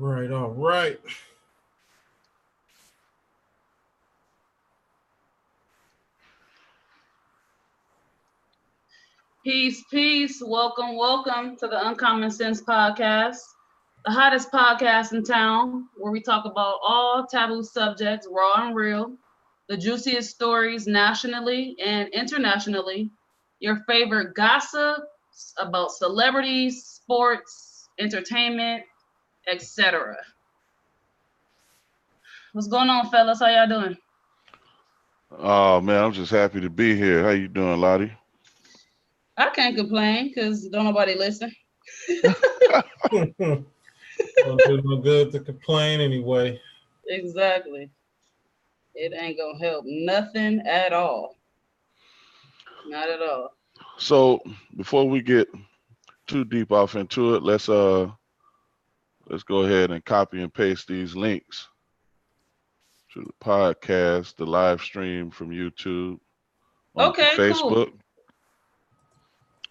right, all right. Peace, peace. Welcome, welcome to the Uncommon Sense Podcast, the hottest podcast in town, where we talk about all taboo subjects, raw and real, the juiciest stories nationally and internationally, your favorite gossips about celebrities, sports, entertainment, etc. What's going on, fellas? How y'all doing? Oh man, I'm just happy to be here. How you doing, Lottie? I can't complain because don't nobody listen. Don't do no good to complain anyway. Exactly. It ain't gonna help nothing at all. Not at all. So before we get too deep off into it, let's go ahead and copy and paste these links to the podcast, the live stream from YouTube onto Okay, cool. Facebook,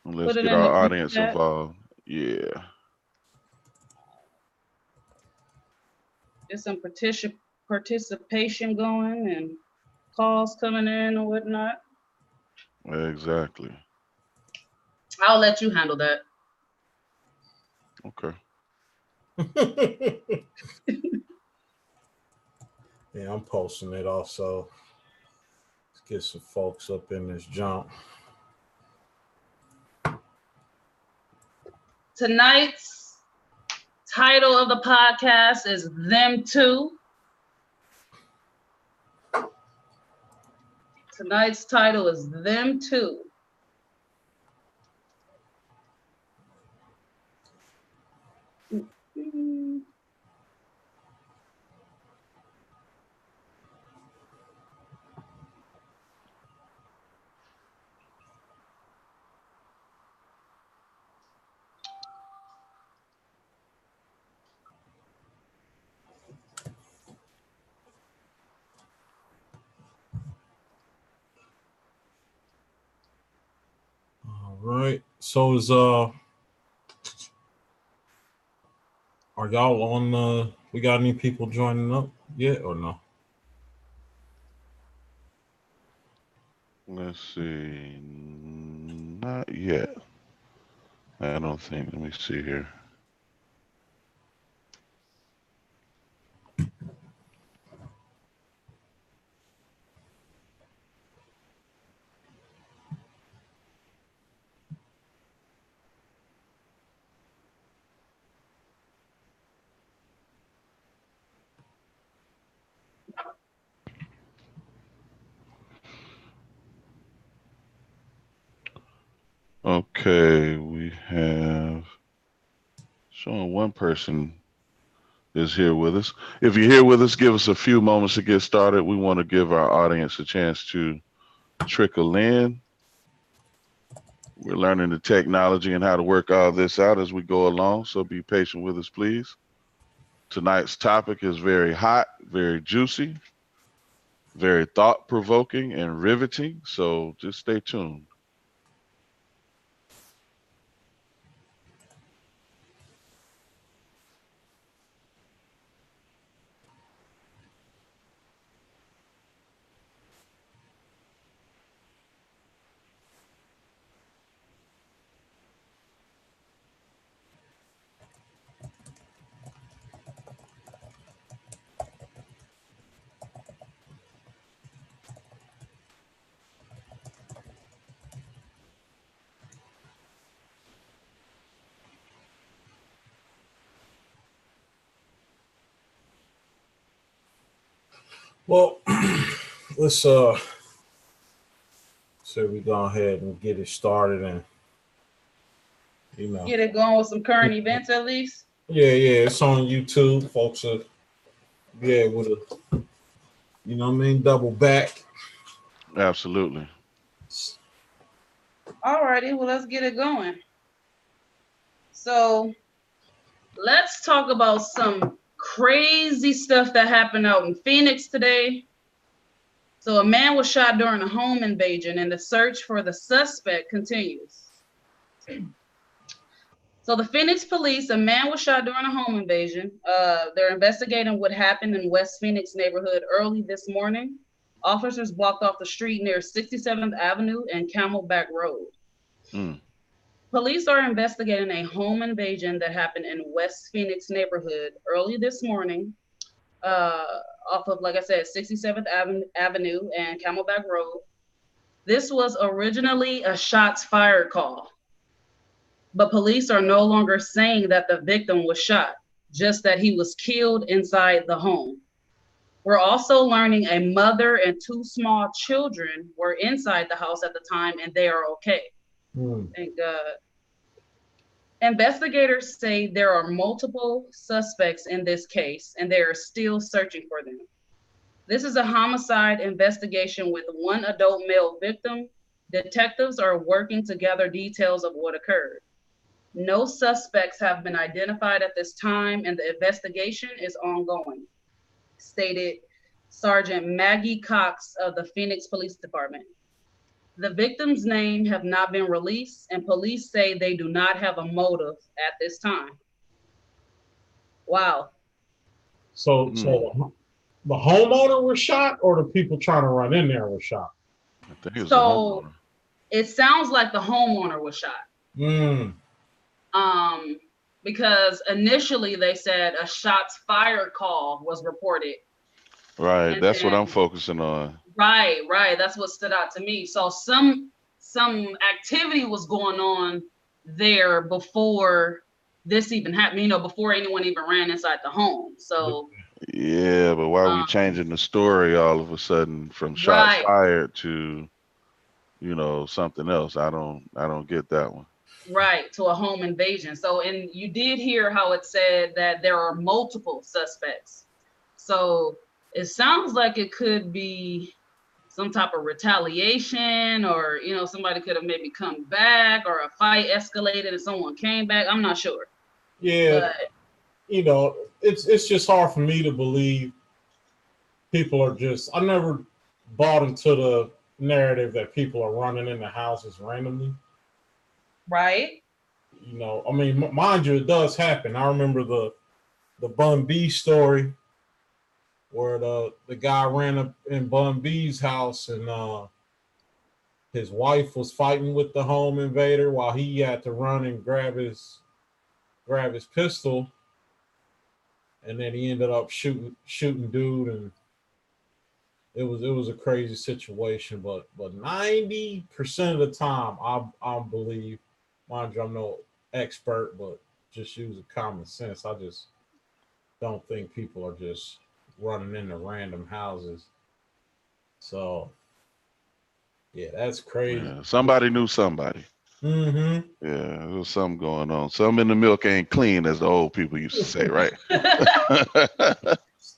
and let's Put it get in the our group audience chat. involved. Yeah. Get some participation going and calls coming in and whatnot. Exactly. I'll let you handle that. Okay. Yeah, I'm posting it also. Let's get some folks up in this jump. Tonight's title of the podcast is Them Too. Tonight's title is Them Too. All right. So are y'all on we got any people joining up yet or no? Let's see. Not yet. I don't think. Let me see here. Okay, we have showing one person is here with us. If you're here with us, give us a few moments to get started. We want to give our audience a chance to trickle in. We're learning the technology and how to work all this out as we go along, so be patient with us, please. Tonight's topic is very hot, very juicy, very thought-provoking and riveting, so just stay tuned. Well, let's so we go ahead and get it started and Get it going with some current events at least. Yeah, it's on YouTube. Folks will be able to, double back. Absolutely. Alrighty, well, let's get it going. So let's talk about some crazy stuff that happened out in Phoenix today. So a man was shot during a home invasion and the search for the suspect continues. So the Phoenix police, a man was shot during a home invasion. They're investigating what happened in West Phoenix neighborhood early this morning. Officers blocked off the street near 67th Avenue and Camelback Road. Mm. Police are investigating a home invasion that happened in West Phoenix neighborhood early this morning, off of, like I said, 67th Avenue and Camelback Road. This was originally a shots fired call, but police are no longer saying that the victim was shot, just that he was killed inside the home. We're also learning a mother and 2 small children were inside the house at the time and they are okay. Thank God. Investigators say there are multiple suspects in this case and they are still searching for them. This is a homicide investigation with 1 adult male victim. Detectives are working to gather details of what occurred. No suspects have been identified at this time and the investigation is ongoing, stated Sergeant Maggie Cox of the Phoenix Police Department. The victim's name have not been released and police say they do not have a motive at this time. Wow. So the homeowner was shot, or the people trying to run in there were shot? I think it was So it sounds like the homeowner was shot. Because initially they said a shots fired call was reported. Right, And that's what then- I'm focusing on. Right. That's what stood out to me. So some activity was going on there before this even happened, before anyone even ran inside the home. So Yeah, but why are we changing the story all of a sudden from shots Right. fired to, something else? I don't get that one. right, to a home invasion. So, and you did hear how it said that there are multiple suspects. So it sounds like it could be some type of retaliation, or somebody could have maybe come back, or a fight escalated and someone came back. I'm not sure. Yeah, But it's just hard for me to believe people are just. I never bought into the narrative that people are running into houses randomly. right. I mean, mind you, it does happen. I remember the Bun B story where the guy ran up in Bun B's house and his wife was fighting with the home invader while he had to run and grab his pistol, and then he ended up shooting dude, and it was a crazy situation. But 90% of the time, I believe, mind you, I'm no expert, but just using common sense, I just don't think people are just running into random houses. So yeah, that's crazy. Yeah, somebody knew somebody. Mm-hmm. Yeah, there was something going on. Something in the milk ain't clean, as the old people used to say, right?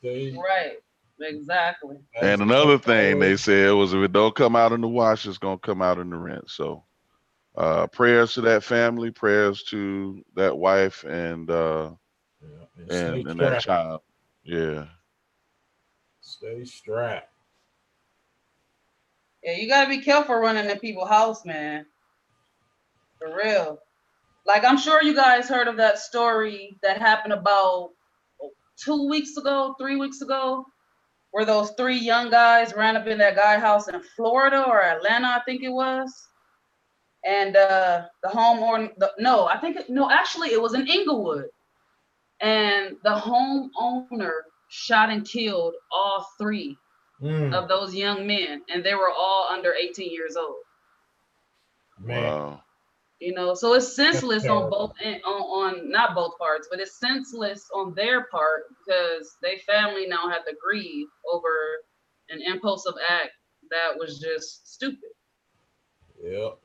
Right. Exactly. And another thing they said was, if it don't come out in the wash, it's gonna come out in the rinse. So prayers to that family, prayers to that wife and that child. Yeah. Stay strapped. Yeah, you gotta be careful running in people's house, man. For real. Like, I'm sure you guys heard of that story that happened about 2 weeks ago, 3 weeks ago, where those 3 young guys ran up in that guy house in Florida or Atlanta, I think it was. And actually it was in Inglewood. And the homeowner shot and killed all 3 of those young men, and they were all under 18 years old. Man. Wow. So it's senseless on both, on not both parts, but it's senseless on their part because they family now had to grieve over an impulsive act that was just stupid. Yep.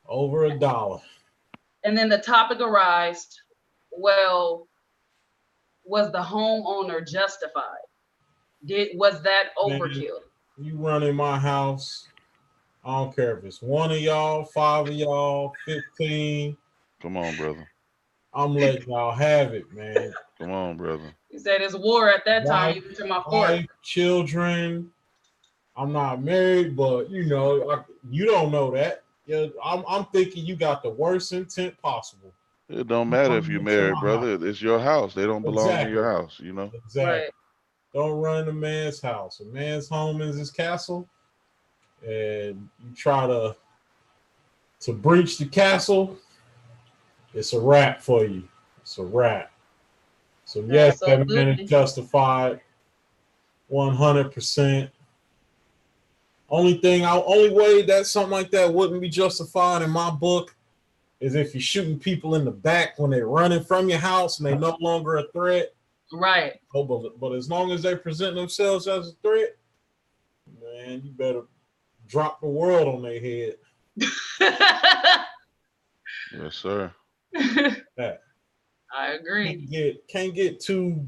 Over $1. And then the topic arises, well, was the homeowner justified? Was that overkill? You run in my house, I don't care if it's 1 of y'all, 5 of y'all, 15. Come on, brother. I'm letting y'all have it, man. Come on, brother. He said it's war at that time. You enter my fort. Wife, children. I'm not married, but you don't know that. Yeah, I'm thinking you got the worst intent possible. It don't matter if you're married, brother. It's your house. They don't belong in your house, you know? Exactly. Right. Don't run a man's house. A man's home is his castle, and you try to breach the castle, it's a wrap for you. It's a wrap. So yes, that man is justified 100%. Only way that something like that wouldn't be justified in my book is if you're shooting people in the back when they're running from your house and they're no longer a threat. Right. Oh, but as long as they present themselves as a threat, man, you better drop the world on their head. Yes, sir. That. I agree. Can't get too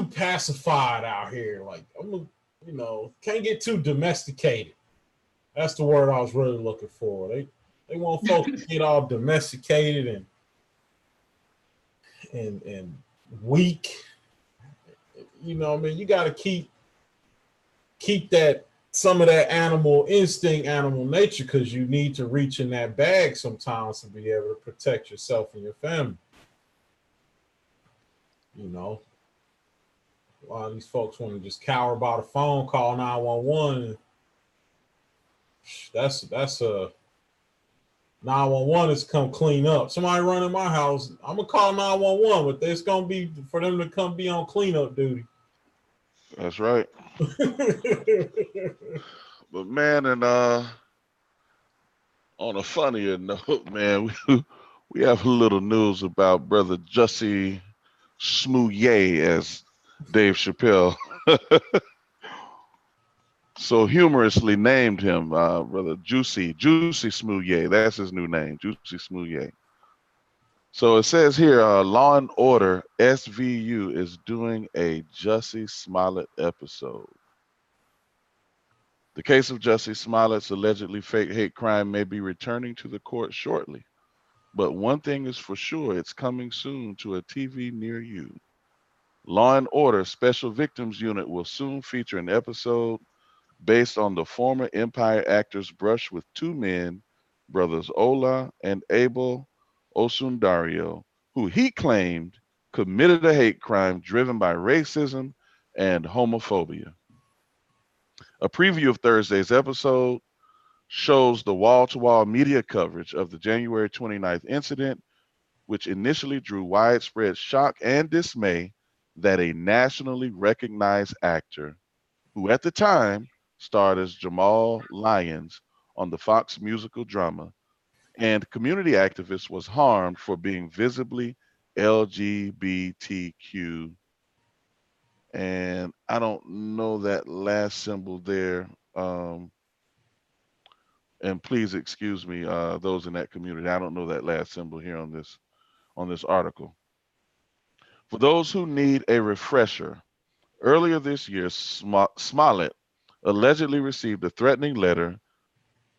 pacified out here. Like can't get too domesticated. That's the word I was really looking for. They want folks to get all domesticated and weak. You know what I mean? You got to keep that some of that animal instinct, animal nature, because you need to reach in that bag sometimes to be able to protect yourself and your family. You know, a lot of these folks want to just cower by the phone, call 911. That's a 911 is come clean up. Somebody running my house, I'm gonna call 911, but it's gonna be for them to come be on cleanup duty. That's right. But man, and on a funnier note, man, we have a little news about brother Jussie Smollett, as Dave Chappelle so humorously named him, brother Juicy Smollett. That's his new name, Juicy Smollett. So it says here, Law and Order SVU is doing a Jussie Smollett episode. The case of Jussie Smollett's allegedly fake hate crime may be returning to the court shortly. But one thing is for sure, it's coming soon to a TV near you. Law and Order Special Victims Unit will soon feature an episode based on the former Empire actor's brush with two men, brothers Ola and Abel Osundario, who he claimed committed a hate crime driven by racism and homophobia. A preview of Thursday's episode shows the wall-to-wall media coverage of the January 29th incident, which initially drew widespread shock and dismay that a nationally recognized actor, who at the time starred as Jamal Lyons on the Fox musical drama, and community activist, was harmed for being visibly LGBTQ. And I don't know that last symbol there. And please excuse me, those in that community. I don't know that last symbol here on this article. For those who need a refresher, earlier this year, Smollett allegedly received a threatening letter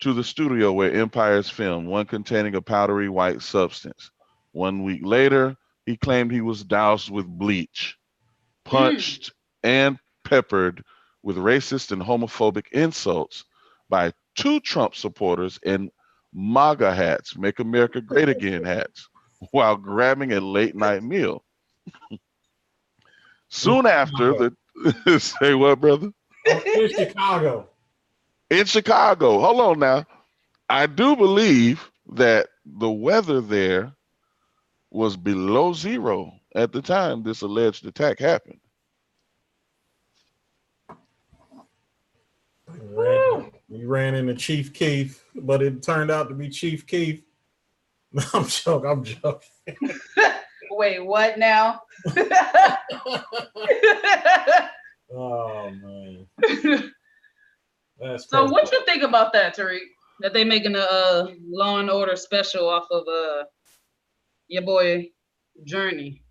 to the studio where Empire's filmed, one containing a powdery white substance. 1 week later, he claimed he was doused with bleach, punched, and peppered with racist and homophobic insults by two Trump supporters in MAGA hats, Make America Great Again hats, while grabbing a late night meal. Soon after, say what, brother? In Chicago. In Chicago. Hold on now. I do believe that the weather there was below zero at the time this alleged attack happened. You ran into Chief Keef, but it turned out to be Chief Keef. I'm joking. Wait, what now? Oh man. That's so crazy. what you think about that, Tariq? That they making a Law and Order special off of your boy Journey?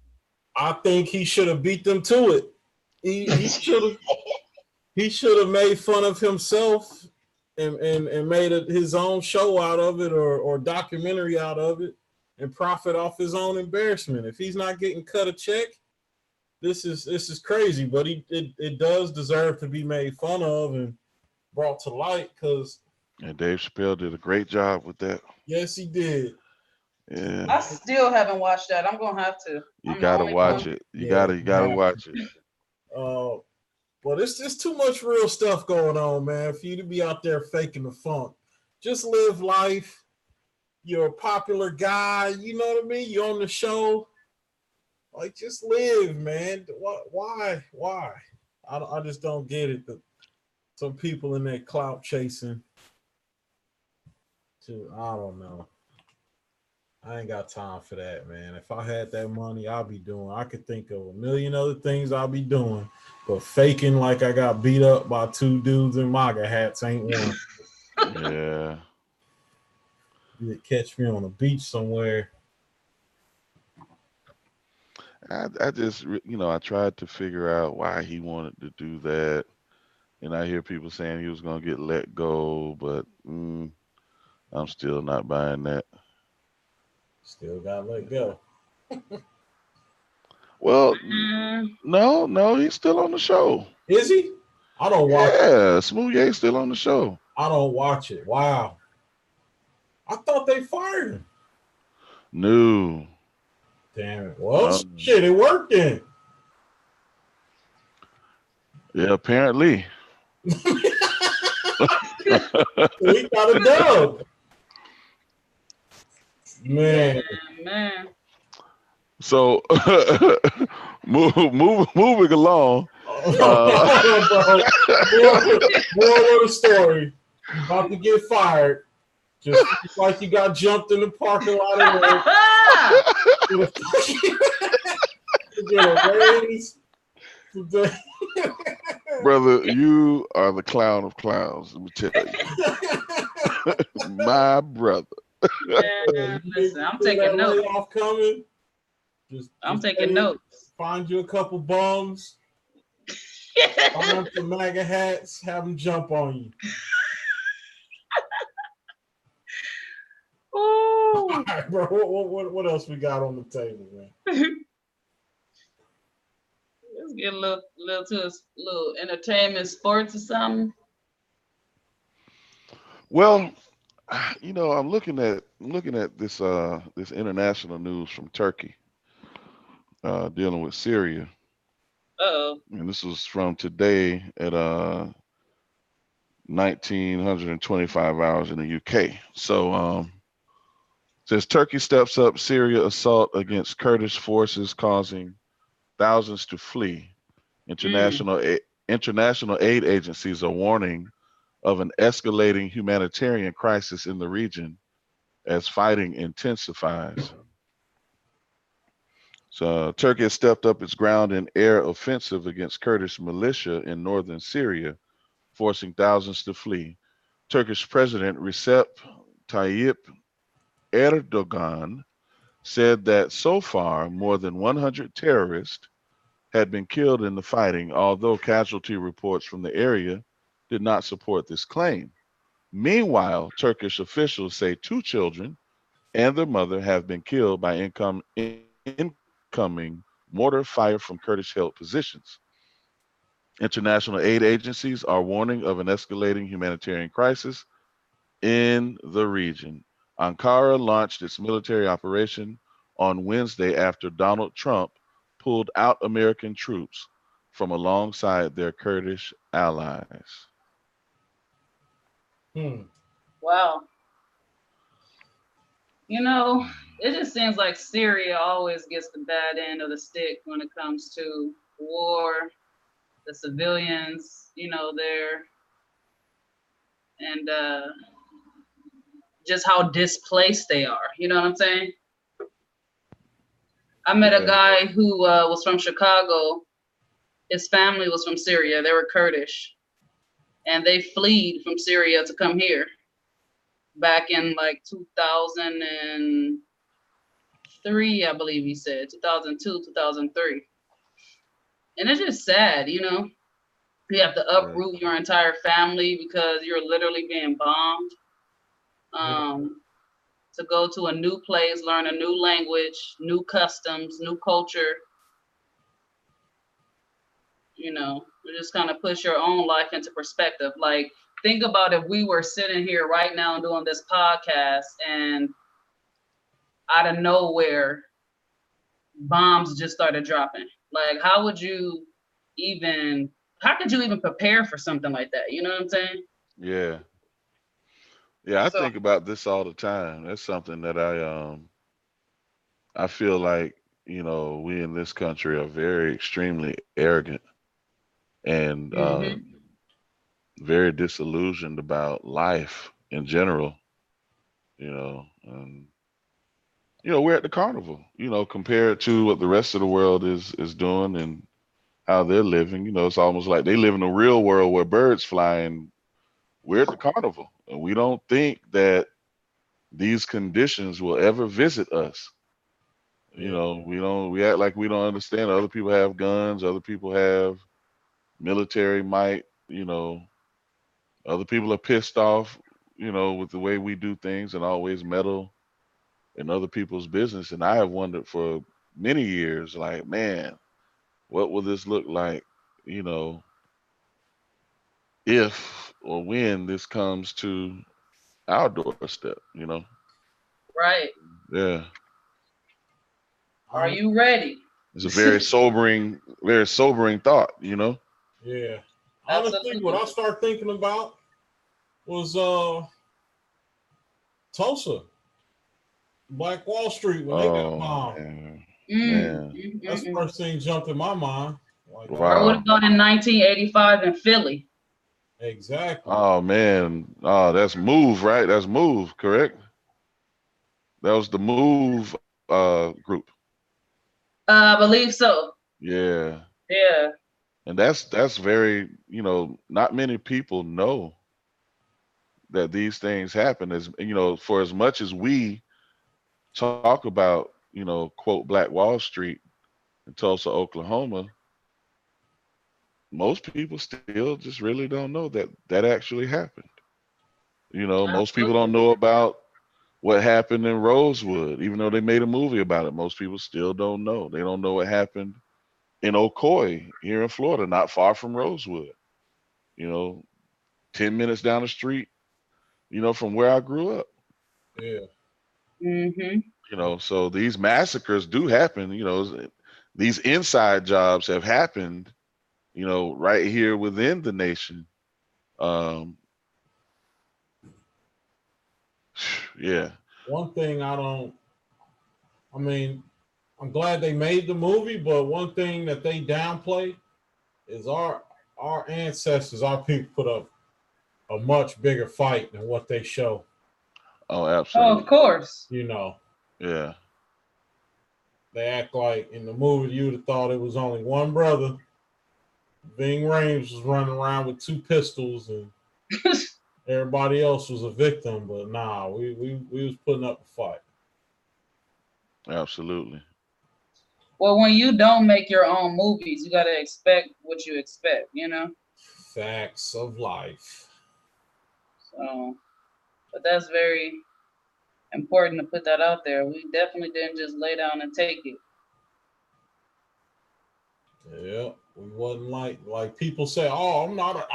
I think he should have beat them to it. He should have made fun of himself and made his own show out of it or documentary out of it and profit off his own embarrassment. If he's not getting cut a check, this is crazy. But it does deserve to be made fun of and brought to light, because And Dave Chappelle did a great job with that. Yes, he did. Yeah, I still haven't watched that. I'm gonna have to. you I'm the gotta only watch one. it. Yeah, You gotta watch it. but it's too much real stuff going on, man, for you to be out there faking the funk. Just live life. You're a popular guy. You know what I mean? You're on the show. Like, just live, man. Why? Why? I just don't get it. Some people in there clout chasing. I don't know. I ain't got time for that, man. If I had that money, I could think of a million other things I'll be doing. But faking like I got beat up by two dudes in MAGA hats ain't one. Yeah. You'd catch me on a beach somewhere. I just, I tried to figure out why he wanted to do that. And I hear people saying he was going to get let go, but I'm still not buying that. Still got let go. Well, Mm, no, he's still on the show. Is he? I don't watch. Yeah, Smooth Ye's still on the show. I don't watch it. Wow. I thought they fired him. No. Damn it. Well, shit, it worked then. Yeah, apparently. We got a dub. Man. man. So moving along. Bro. Moral of the story. About to get fired. Just like you got jumped in the parking lot of get a raise. Brother, you are the clown of clowns. Let me tell you. My brother. Man, listen, I'm taking notes. Coming. I'm taking notes. Find you a couple bums. Find some MAGA hats. Have them jump on you. Ooh. All right, bro. What else we got on the table, man? Let's get a little to a little entertainment, sports or something. Well, I'm looking at this this international news from Turkey dealing with Syria. Uh-oh. And this was from today at 1925 hours in the UK. So says Turkey steps up Syria assault against Kurdish forces, causing thousands to flee. International aid agencies are warning of an escalating humanitarian crisis in the region as fighting intensifies. So Turkey has stepped up its ground and air offensive against Kurdish militia in northern Syria, forcing thousands to flee. Turkish President Recep Tayyip Erdogan said that so far more than 100 terrorists had been killed in the fighting, although casualty reports from the area did not support this claim. Meanwhile, Turkish officials say 2 children and their mother have been killed by incoming mortar fire from Kurdish-held positions. International aid agencies are warning of an escalating humanitarian crisis in the region. Ankara launched its military operation on Wednesday after Donald Trump pulled out American troops from alongside their Kurdish allies. Wow. It just seems like Syria always gets the bad end of the stick when it comes to war, the civilians, there, and just how displaced they are. You know what I'm saying? I met a guy who was from Chicago. His family was from Syria. They were Kurdish. And they fled from Syria to come here back in like 2003, I believe he said, 2002, 2003. And it's just sad, You have to uproot your entire family because you're literally being bombed. To go to a new place, learn a new language, new customs, new culture. You just kind of push your own life into perspective. Like think about if we were sitting here right now doing this podcast and out of nowhere, bombs just started dropping. Like, how could you even prepare for something like that? You know what I'm saying? Yeah. Yeah, I So, think about this all the time. That's something that I feel like, we in this country are very extremely arrogant and very disillusioned about life in general, and we're at the carnival, compared to what the rest of the world is doing and how they're living. It's almost like they live in a real world where birds fly and we're at the carnival. And we don't think that these conditions will ever visit us. We act like we don't understand. Other people have guns, other people have military might, other people are pissed off, with the way we do things and always meddle in other people's business. And I have wondered for many years, like, man, what will this look like, if or when this comes to our doorstep, right. Yeah. Are you ready? It's a very sobering thought, Yeah. Honestly, Absolutely. what I started thinking about was Tulsa, Black Wall Street when they got bombed. Man. That's the first thing jumped in my mind. Like, Or what about in 1985 in Philly? Exactly. Oh man. Oh, that's Move, right? That's Move, correct? That was the Move group. I believe so. Yeah. Yeah. And that's very, not many people know that these things happen. As for as much as we talk about, quote, Black Wall Street in Tulsa, Oklahoma, most people still just really don't know that actually happened. Most people don't know about what happened in Rosewood, even though they made a movie about it. Most people still don't know. They don't know what happened in Ocoee here in Florida, not far from Rosewood. 10 minutes down the street, from where I grew up. Yeah. So these massacres do happen. These inside jobs have happened, right here within the nation. Yeah. One thing I'm glad they made the movie, but one thing that they downplay is our ancestors, our people put up a much bigger fight than what they show. Oh, absolutely. Oh, of course. Yeah. They act like in the movie you'd have thought it was only one brother. Ving Rhames was running around with 2 pistols and everybody else was a victim, but nah, we was putting up a fight. Absolutely. Well, when you don't make your own movies, you gotta expect what you expect, Facts of life. So, but that's very important to put that out there. We definitely didn't just lay down and take it. Yeah, we wasn't like people say, "Oh, I'm not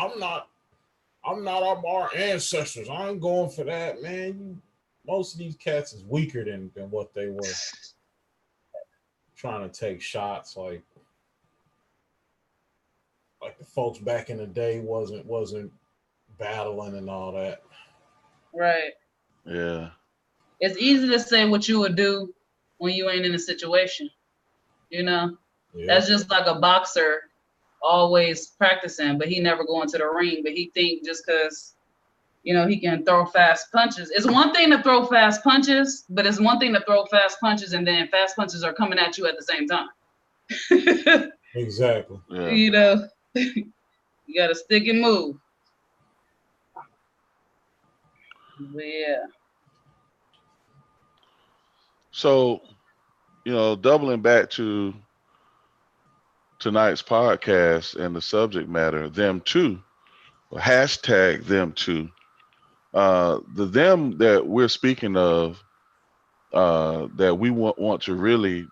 of our ancestors. I ain't going for that, man." Most of these cats is weaker than what they were. Trying to take shots like the folks back in the day wasn't battling and all that. Right. Yeah. It's easy to say what you would do when you ain't in a situation. Yeah. That's just like a boxer always practicing, but he never going to the ring. But he think just because, he can throw fast punches. It's one thing to throw fast punches, but it's one thing to throw fast punches and then fast punches are coming at you at the same time. Exactly. Yeah. You got to stick and move. But yeah. So, doubling back to tonight's podcast and the subject matter, them too, or hashtag them too. The them that we're speaking of, that we want to really,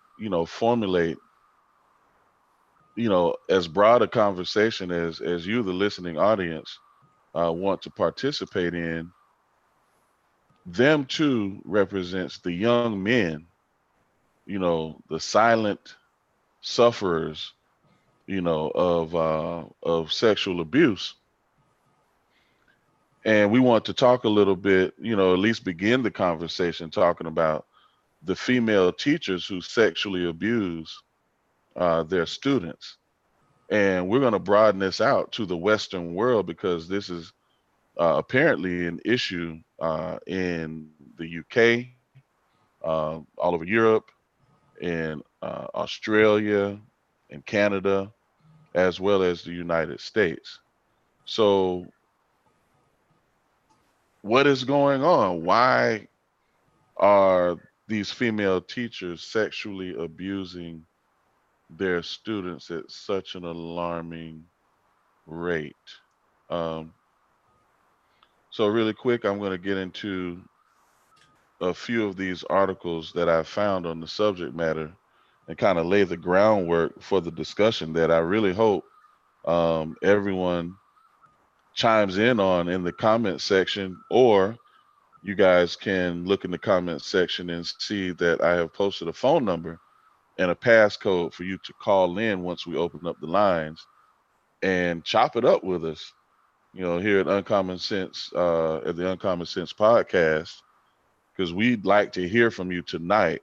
formulate, as broad a conversation as you, the listening audience, want to participate in, them too represents the young men, the silent sufferers, of sexual abuse. And we want to talk a little bit, at least begin the conversation talking about the female teachers who sexually abuse their students. And we're going to broaden this out to the Western world because this is apparently an issue in the UK, all over Europe, in Australia, and Canada, as well as the United States. So, what is going on? Why are these female teachers sexually abusing their students at such an alarming rate? Um, so, really quick, I'm going to get into a few of these articles that I found on the subject matter and kind of lay the groundwork for the discussion that I really hope everyone chimes in on in the comment section, or you guys can look in the comment section and see that I have posted a phone number and a passcode for you to call in once we open up the lines and chop it up with us, here at Uncommon Sense, at the Uncommon Sense podcast, because we'd like to hear from you tonight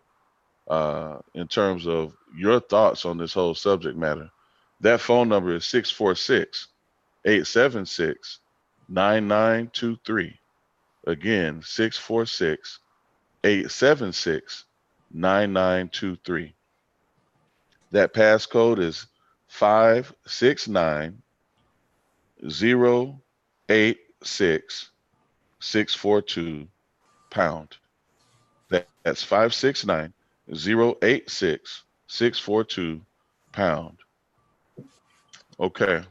in terms of your thoughts on this whole subject matter. That phone number is 646-876-9923. Again, 646-876-9923. That passcode is 569-086-642 pound. That's 569-086-642 pound. Okay.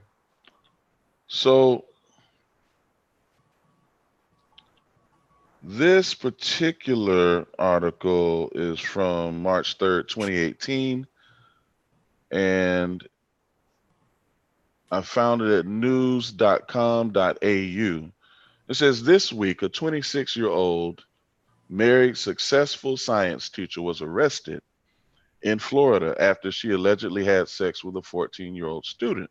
So this particular article is from March 3rd, 2018, and I found it at news.com.au. It says, this week, a 26-year-old married successful science teacher was arrested in Florida after she allegedly had sex with a 14-year-old student.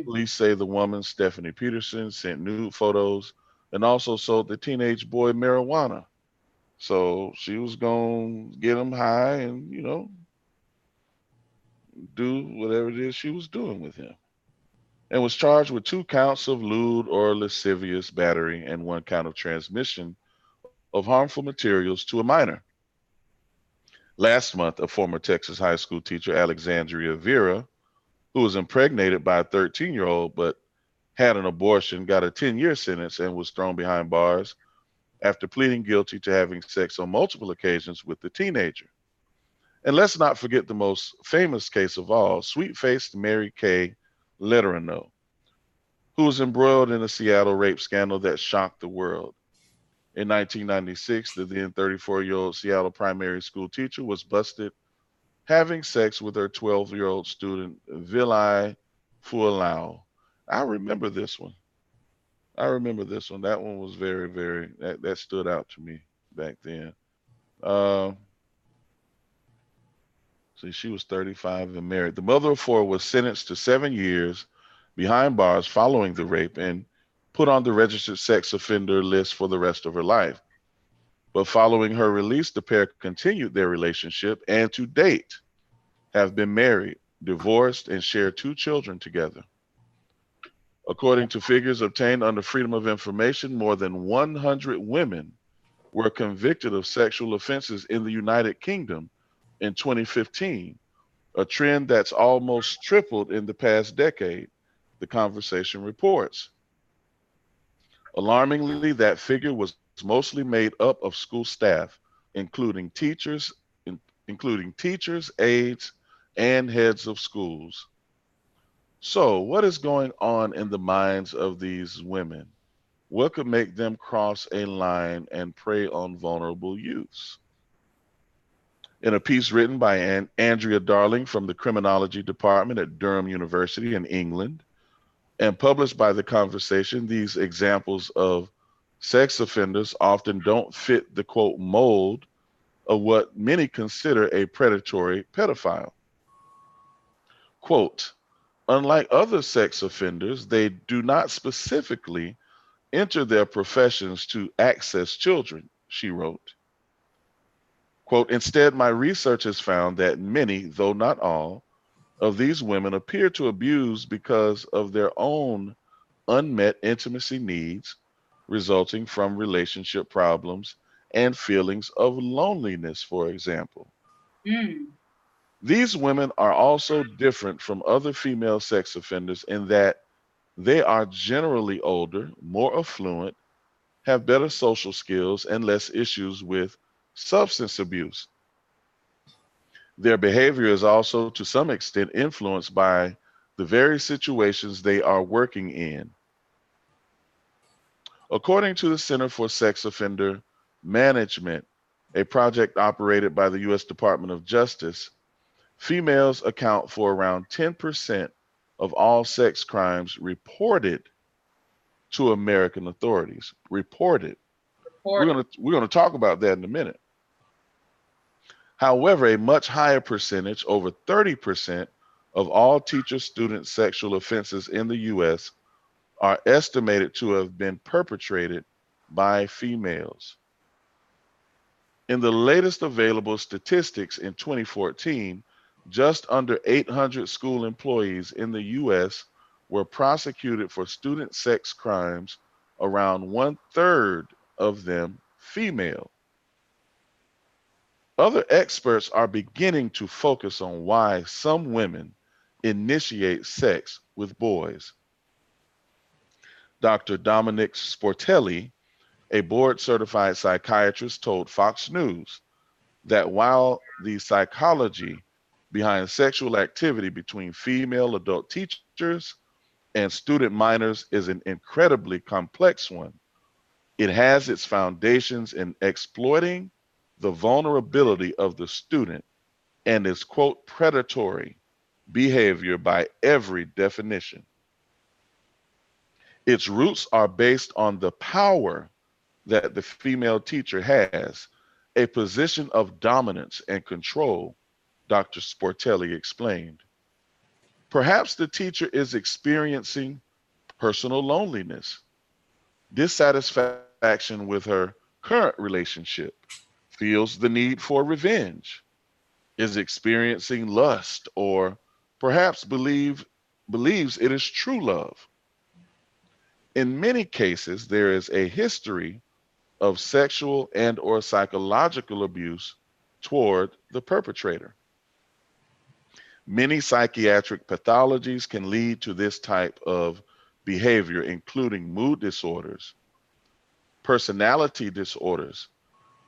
Police say the woman, Stephanie Peterson, sent nude photos and also sold the teenage boy marijuana. So she was going to get him high and, do whatever it is she was doing with him. And was charged with 2 counts of lewd or lascivious battery and 1 count of transmission of harmful materials to a minor. Last month, a former Texas high school teacher, Alexandria Vera, who was impregnated by a 13-year-old but had an abortion, got a 10-year sentence and was thrown behind bars after pleading guilty to having sex on multiple occasions with the teenager. And let's not forget the most famous case of all, sweet-faced Mary Kay Letourneau, who was embroiled in a Seattle rape scandal that shocked the world. In 1996, the then 34-year-old Seattle primary school teacher was busted having sex with her 12-year-old student, Vili Fualau. I remember this one. That one was very, very, that stood out to me back then. See, she was 35 and married. The mother of 4 was sentenced to 7 years behind bars following the rape and put on the registered sex offender list for the rest of her life. But following her release, the pair continued their relationship and to date have been married, divorced, and share 2 children together. According to figures obtained under Freedom of Information, more than 100 women were convicted of sexual offenses in the United Kingdom in 2015, a trend that's almost tripled in the past decade, the Conversation reports. Alarmingly, that figure was mostly made up of school staff, including teachers, aides, and heads of schools. So, what is going on in the minds of these women? What could make them cross a line and prey on vulnerable youths? In a piece written by Andrea Darling from the Criminology Department at Durham University in England, and published by The Conversation, these examples of sex offenders often don't fit the quote mold of what many consider a predatory pedophile. Quote, unlike other sex offenders, they do not specifically enter their professions to access children, she wrote. Quote, instead, my research has found that many, though not all, of these women appear to abuse because of their own unmet intimacy needs resulting from relationship problems and feelings of loneliness, for example. Mm. These women are also different from other female sex offenders in that they are generally older, more affluent, have better social skills, and less issues with substance abuse. Their behavior is also to some extent influenced by the very situations they are working in. According to the Center for Sex Offender Management, a project operated by the U.S. Department of Justice, females account for around 10% of all sex crimes reported to American authorities. Reported. We're gonna talk about that in a minute. However, a much higher percentage, over 30% of all teacher-student sexual offenses in the U.S. are estimated to have been perpetrated by females. In the latest available statistics in 2014, just under 800 school employees in the U.S. were prosecuted for student sex crimes, around 1/3 of them female. Other experts are beginning to focus on why some women initiate sex with boys. Dr. Dominic Sportelli, a board-certified psychiatrist, told Fox News that while the psychology behind sexual activity between female adult teachers and student minors is an incredibly complex one, it has its foundations in exploiting the vulnerability of the student and is, quote, predatory behavior by every definition. Its roots are based on the power that the female teacher has, a position of dominance and control, Dr. Sportelli explained. Perhaps the teacher is experiencing personal loneliness, dissatisfaction with her current relationship, feels the need for revenge, is experiencing lust, or perhaps believes it is true love. In many cases, there is a history of sexual and or psychological abuse toward the perpetrator. Many psychiatric pathologies can lead to this type of behavior, including mood disorders, personality disorders,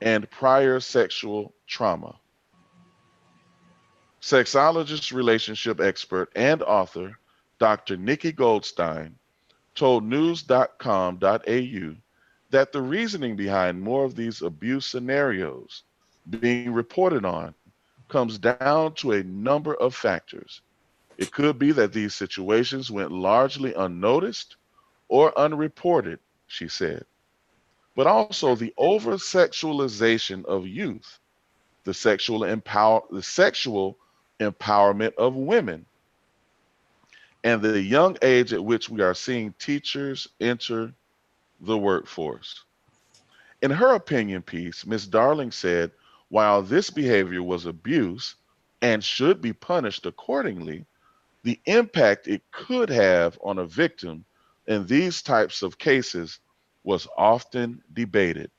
and prior sexual trauma. Sexologist, relationship expert, and author Dr. Nikki Goldstein told news.com.au that the reasoning behind more of these abuse scenarios being reported on comes down to a number of factors. It could be that these situations went largely unnoticed or unreported, she said, but also the over-sexualization of youth, the sexual empowerment of women, and the young age at which we are seeing teachers enter the workforce. In her opinion piece, Ms. Darling said, while this behavior was abuse and should be punished accordingly, the impact it could have on a victim in these types of cases was often debated.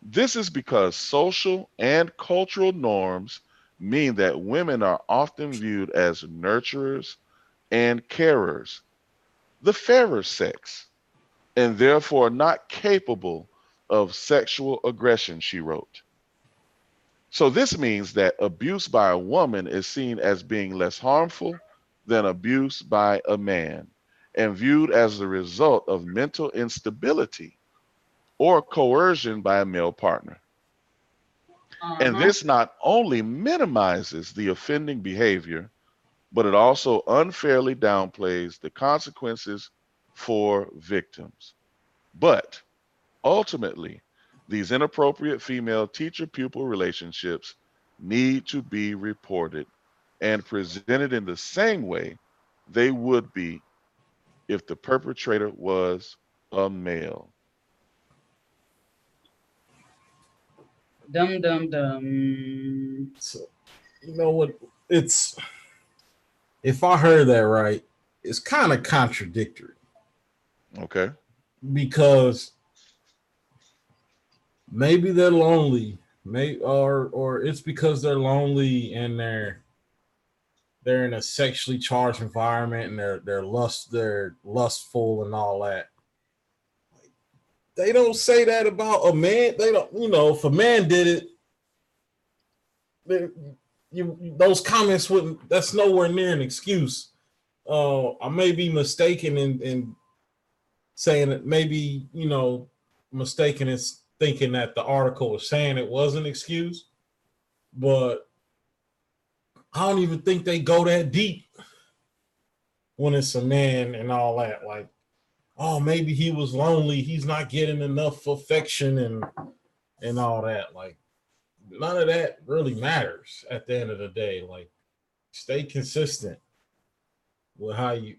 This is because social and cultural norms mean that women are often viewed as nurturers and carers, the fairer sex, and therefore not capable of sexual aggression, she wrote. So this means that abuse by a woman is seen as being less harmful than abuse by a man and viewed as the result of mental instability or coercion by a male partner. And this not only minimizes the offending behavior, but it also unfairly downplays the consequences for victims. But ultimately, these inappropriate female teacher-pupil relationships need to be reported and presented in the same way they would be if the perpetrator was a male. Dum dum dum. So, you know what? It's if I heard that right, it's kind of contradictory Okay. because maybe they're lonely, or it's because they're lonely and they're in a sexually charged environment and they're lustful and all that. They don't say that about a man. They don't, if a man did it, those comments wouldn't. That's nowhere near an excuse. I may be mistaken in saying that maybe mistaken in thinking that the article was saying it was an excuse, but I don't even think they go that deep when it's a man and all that. Like, oh, maybe he was lonely. He's not getting enough affection and all that. Like, none of that really matters at the end of the day. Like, stay consistent with how you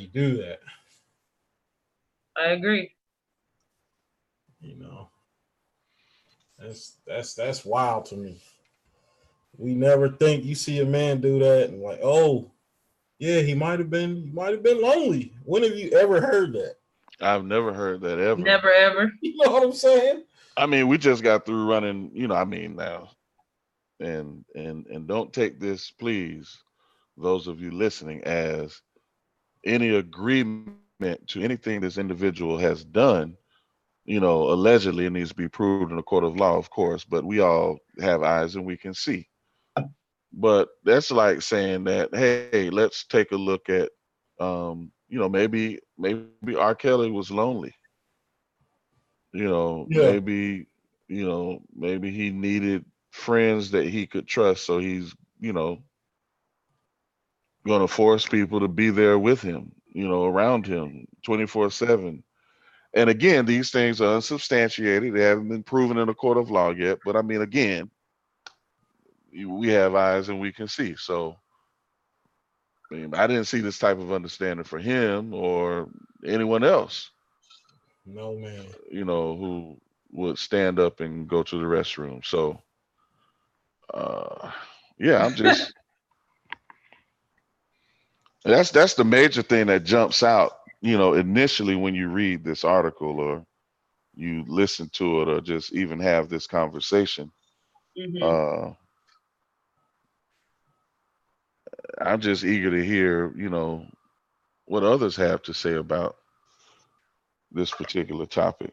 do that. I agree. That's wild to me. We never think you see a man do that and like, oh, yeah, he might have been lonely. When have you ever heard that? I've never heard that ever. Never ever. You know what I'm saying? I mean, we just got through running, now. And don't take this, please, those of you listening, as any agreement to anything this individual has done. Allegedly it needs to be proved in a court of law, of course, but we all have eyes and we can see. But that's like saying that, hey, let's take a look at, maybe R. Kelly was lonely. Yeah. Maybe he needed friends that he could trust, so he's going to force people to be there with him, around him 24/7. And again, these things are unsubstantiated. They haven't been proven in a court of law yet. But I mean, again, we have eyes and we can see. So I didn't see this type of understanding for him or anyone else. No, man. Who would stand up and go to the restroom. So, yeah, I'm just that's the major thing that jumps out. Initially when you read this article or you listen to it or just even have this conversation. Mm-hmm. I'm just eager to hear, what others have to say about this particular topic.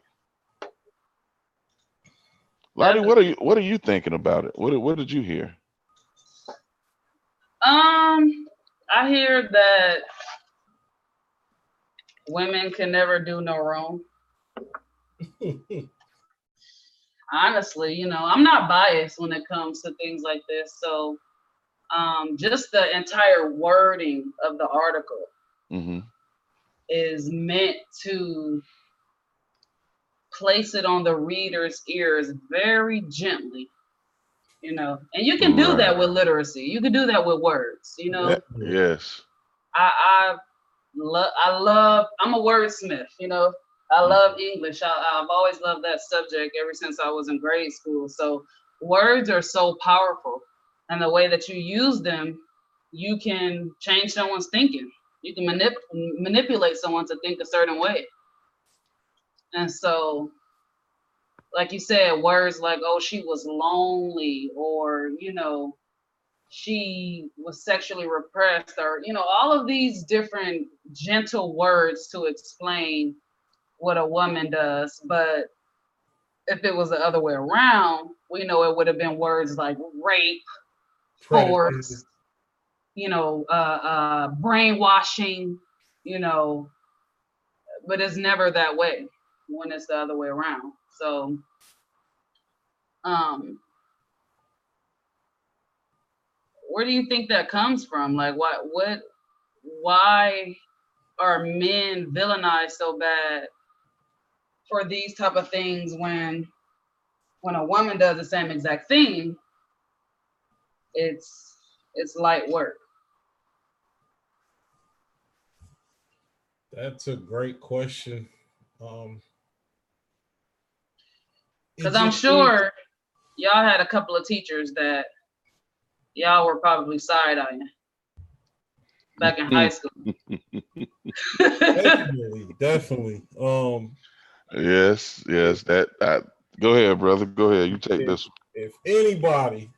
Lottie, what are you thinking about it? What did you hear? I hear that women can never do no wrong. Honestly, I'm not biased when it comes to things like this. So just the entire wording of the article is meant to place it on the reader's ears very gently, and you can do that with literacy. You can do that with words, Yes. I'm a wordsmith, I love English. I've always loved that subject ever since I was in grade school. So words are so powerful, and the way that you use them, you can change someone's thinking. You can manipulate someone to think a certain way. And so, like you said, words like, oh, she was lonely, or, she was sexually repressed, or, all of these different gentle words to explain what a woman does. But if it was the other way around, we know it would have been words like rape, force, brainwashing, but it's never that way when it's the other way around. So, where do you think that comes from? Like, why are men villainized so bad for these type of things when a woman does the same exact thing, it's light work? That's a great question. Because I'm sure y'all had a couple of teachers that y'all were probably side-eyeing back in high school. Definitely. Yes. Go ahead, brother. Go ahead. You take this one. If anybody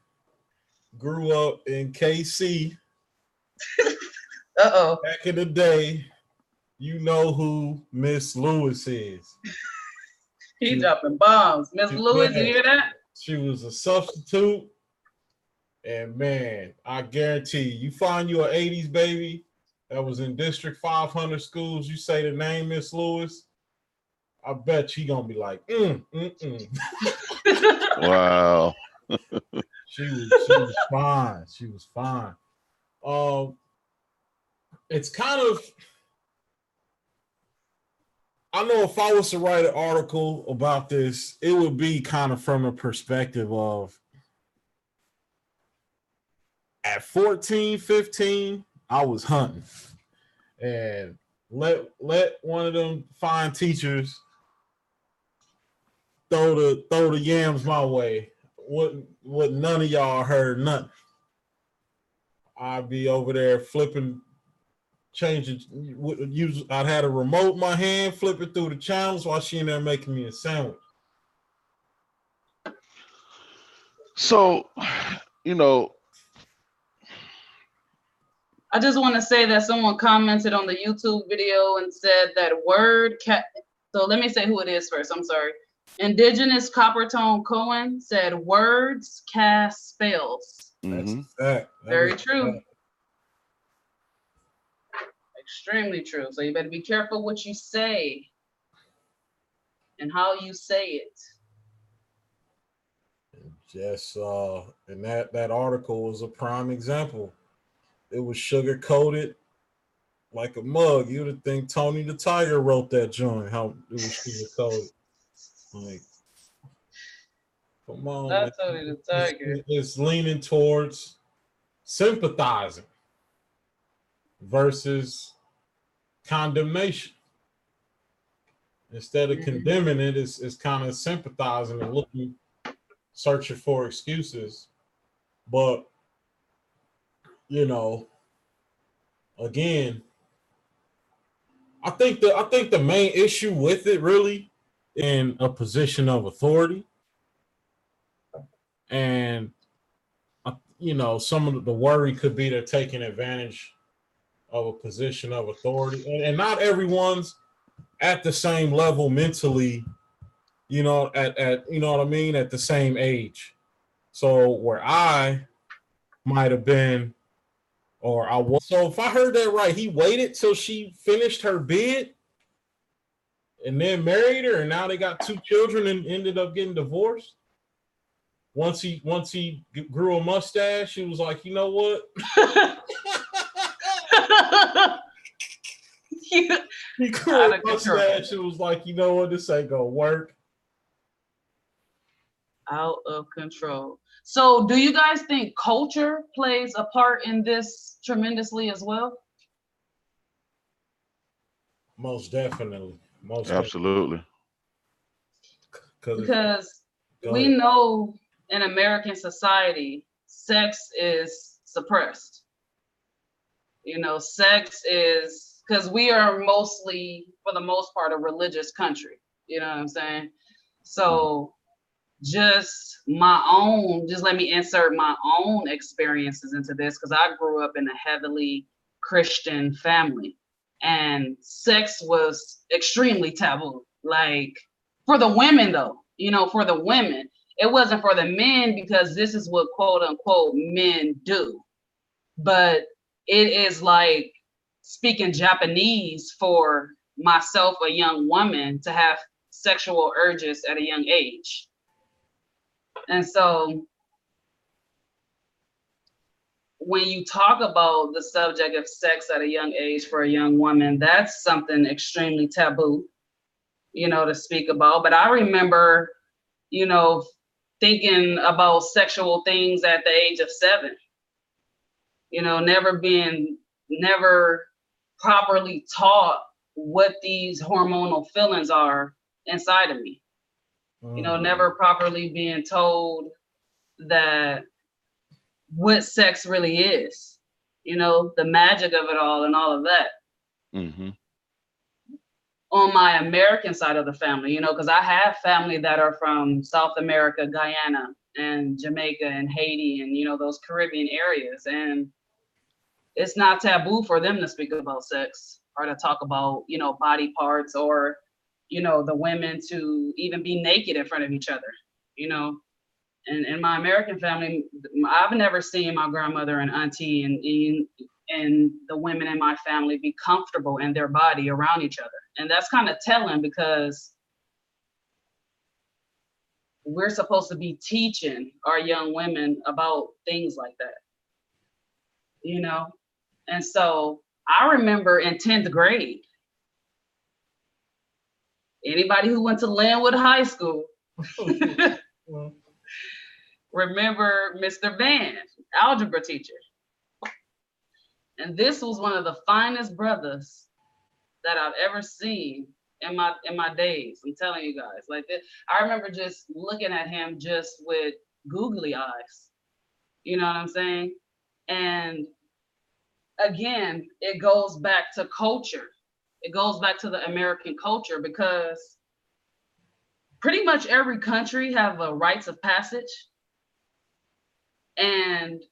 grew up in KC back in the day, you know who Miss Lewis is. He dropping bombs. Miss Lewis, you hear that? She was a substitute. And man, I guarantee you find you an 80s baby that was in District 500 schools, you say the name Miss Lewis, I bet she gonna be like, Wow. She was fine. She was fine. It's kind of, I know if I was to write an article about this, it would be kind of from a perspective of at 14, 15, I was hunting. And let one of them fine teachers throw the yams my way. What none of y'all heard nothing. I'd be over there flipping, changing. I'd had a remote in my hand, flipping through the channels while she in there making me a sandwich. So, I just want to say that someone commented on the YouTube video and said that so let me say who it is first. I'm sorry. Indigenous Coppertone Cohen said words cast spells. Mm-hmm. That's very true. Fact. Extremely true. So you better be careful what you say and how you say it. Just and that article was a prime example. It was sugar coated like a mug. You'd have think Tony the Tiger wrote that joint. How it was sugar coated. Like, come on. That's Tony the Tiger. It's leaning towards sympathizing versus condemnation. Instead of condemning it, it's kind of sympathizing and searching for excuses. But again, I think the main issue with it really in a position of authority, and some of the worry could be they're taking advantage of a position of authority, and not everyone's at the same level mentally, at you know what I mean, at the same age. So where I might have been, or I was. So if I heard that right, he waited till she finished her bid and then married her, and now they got 2 children and ended up getting divorced. Once he grew a mustache, she was like, you know what? He grew a mustache. It was like, you know what? This ain't gonna work. Out of control. So do you guys think culture plays a part in this tremendously as well? Most definitely. Absolutely. Because we know in American society, sex is suppressed. Sex is, because we are mostly, for the most part, a religious country. You know what I'm saying? So just let me insert my own experiences into this, because I grew up in a heavily Christian family, and sex was extremely taboo. Like, for the women though, for the women, it wasn't for the men, because this is what quote unquote men do. But it is like speaking Japanese for myself, a young woman, to have sexual urges at a young age. And so when you talk about the subject of sex at a young age for a young woman, that's something extremely taboo, to speak about. But I remember, thinking about sexual things at the age of 7, never properly taught what these hormonal feelings are inside of me. Never properly being told that what sex really is, the magic of it all and all of that. Mm-hmm. On my American side of the family, because I have family that are from South America, Guyana, and Jamaica and Haiti, and, those Caribbean areas. And it's not taboo for them to speak about sex or to talk about, body parts, or, the women to even be naked in front of each other, And in my American family, I've never seen my grandmother and auntie and the women in my family be comfortable in their body around each other. And that's kind of telling, because we're supposed to be teaching our young women about things like that, And so I remember in 10th grade, anybody who went to Linwood High School remember Mr. Van, algebra teacher. And this was one of the finest brothers that I've ever seen in my days. I'm telling you guys, like this. I remember just looking at him just with googly eyes. You know what I'm saying? And again, it goes back to culture. It goes back to the American culture, because pretty much every country have a rites of passage and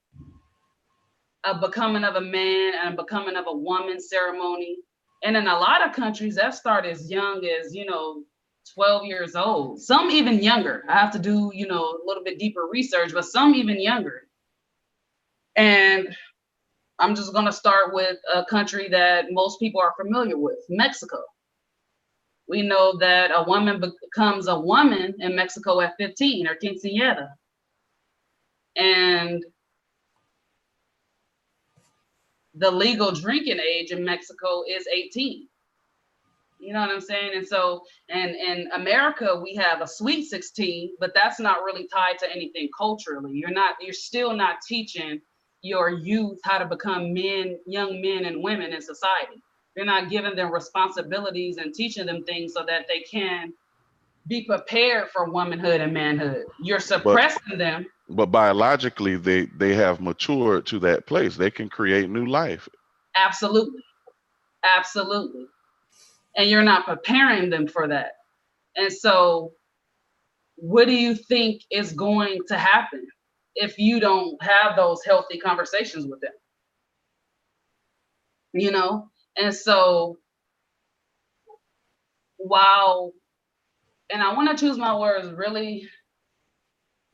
a becoming of a man and a becoming of a woman ceremony. And in a lot of countries, that start as young as, 12 years old. Some even younger. I have to do, a little bit deeper research, but some even younger. And I'm just going to start with a country that most people are familiar with, Mexico. We know that a woman becomes a woman in Mexico at 15, or quinceañera. And the legal drinking age in Mexico is 18. You know what I'm saying? And so, and in America, we have a sweet 16, but that's not really tied to anything culturally. You're still not teaching your youth how to become young men and women in society. You're not giving them responsibilities and teaching them things so that they can be prepared for womanhood and manhood. You're suppressing them. But biologically, they have matured to that place. They can create new life. Absolutely. Absolutely. And you're not preparing them for that. And so what do you think is going to happen if you don't have those healthy conversations with them? And so and I want to choose my words really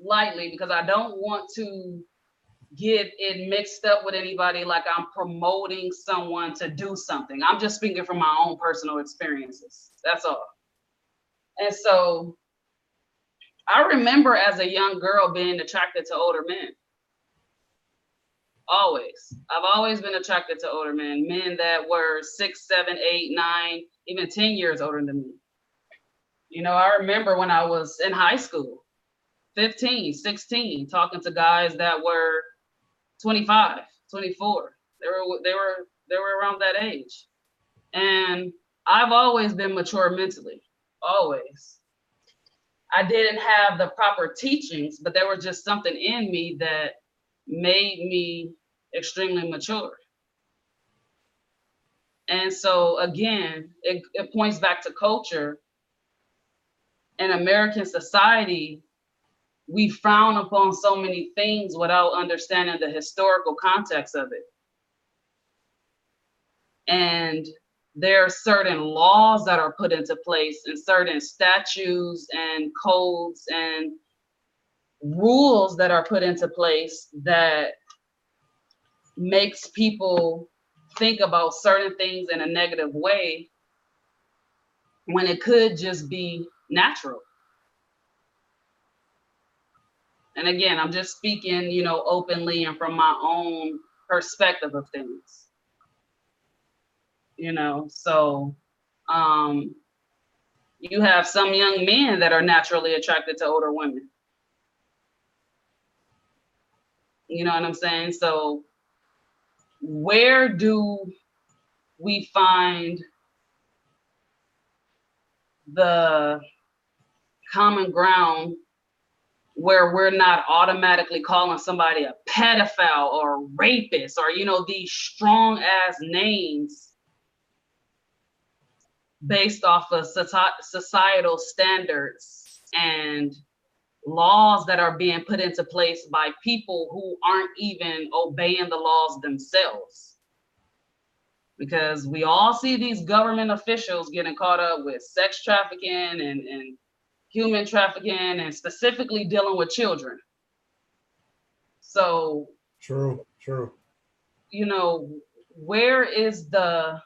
lightly, because I don't want to get it mixed up with anybody like I'm promoting someone to do something. I'm just speaking from my own personal experiences. That's all. And so I remember as a young girl being attracted to older men. Always. I've always been attracted to older men that were 6, 7, 8, 9, even 10 years older than me. I remember when I was in high school, 15, 16, talking to guys that were 25, 24. They were around that age. And I've always been mature mentally, always. I didn't have the proper teachings, but there was just something in me that made me extremely mature. And so again, it points back to culture. In American society, we frown upon so many things without understanding the historical context of it. And there are certain laws that are put into place, and certain statutes and codes and rules that are put into place that makes people think about certain things in a negative way, when it could just be natural. And again, I'm just speaking, openly and from my own perspective of things. You know, so you have some young men that are naturally attracted to older women. You know what I'm saying? So where do we find the common ground where we're not automatically calling somebody a pedophile or a rapist or, you know, these strong ass names based off of societal standards and laws that are being put into place by people who aren't even obeying the laws themselves? Because we all see these government officials getting caught up with sex trafficking and human trafficking, and specifically dealing with children. So True. you know, where is the,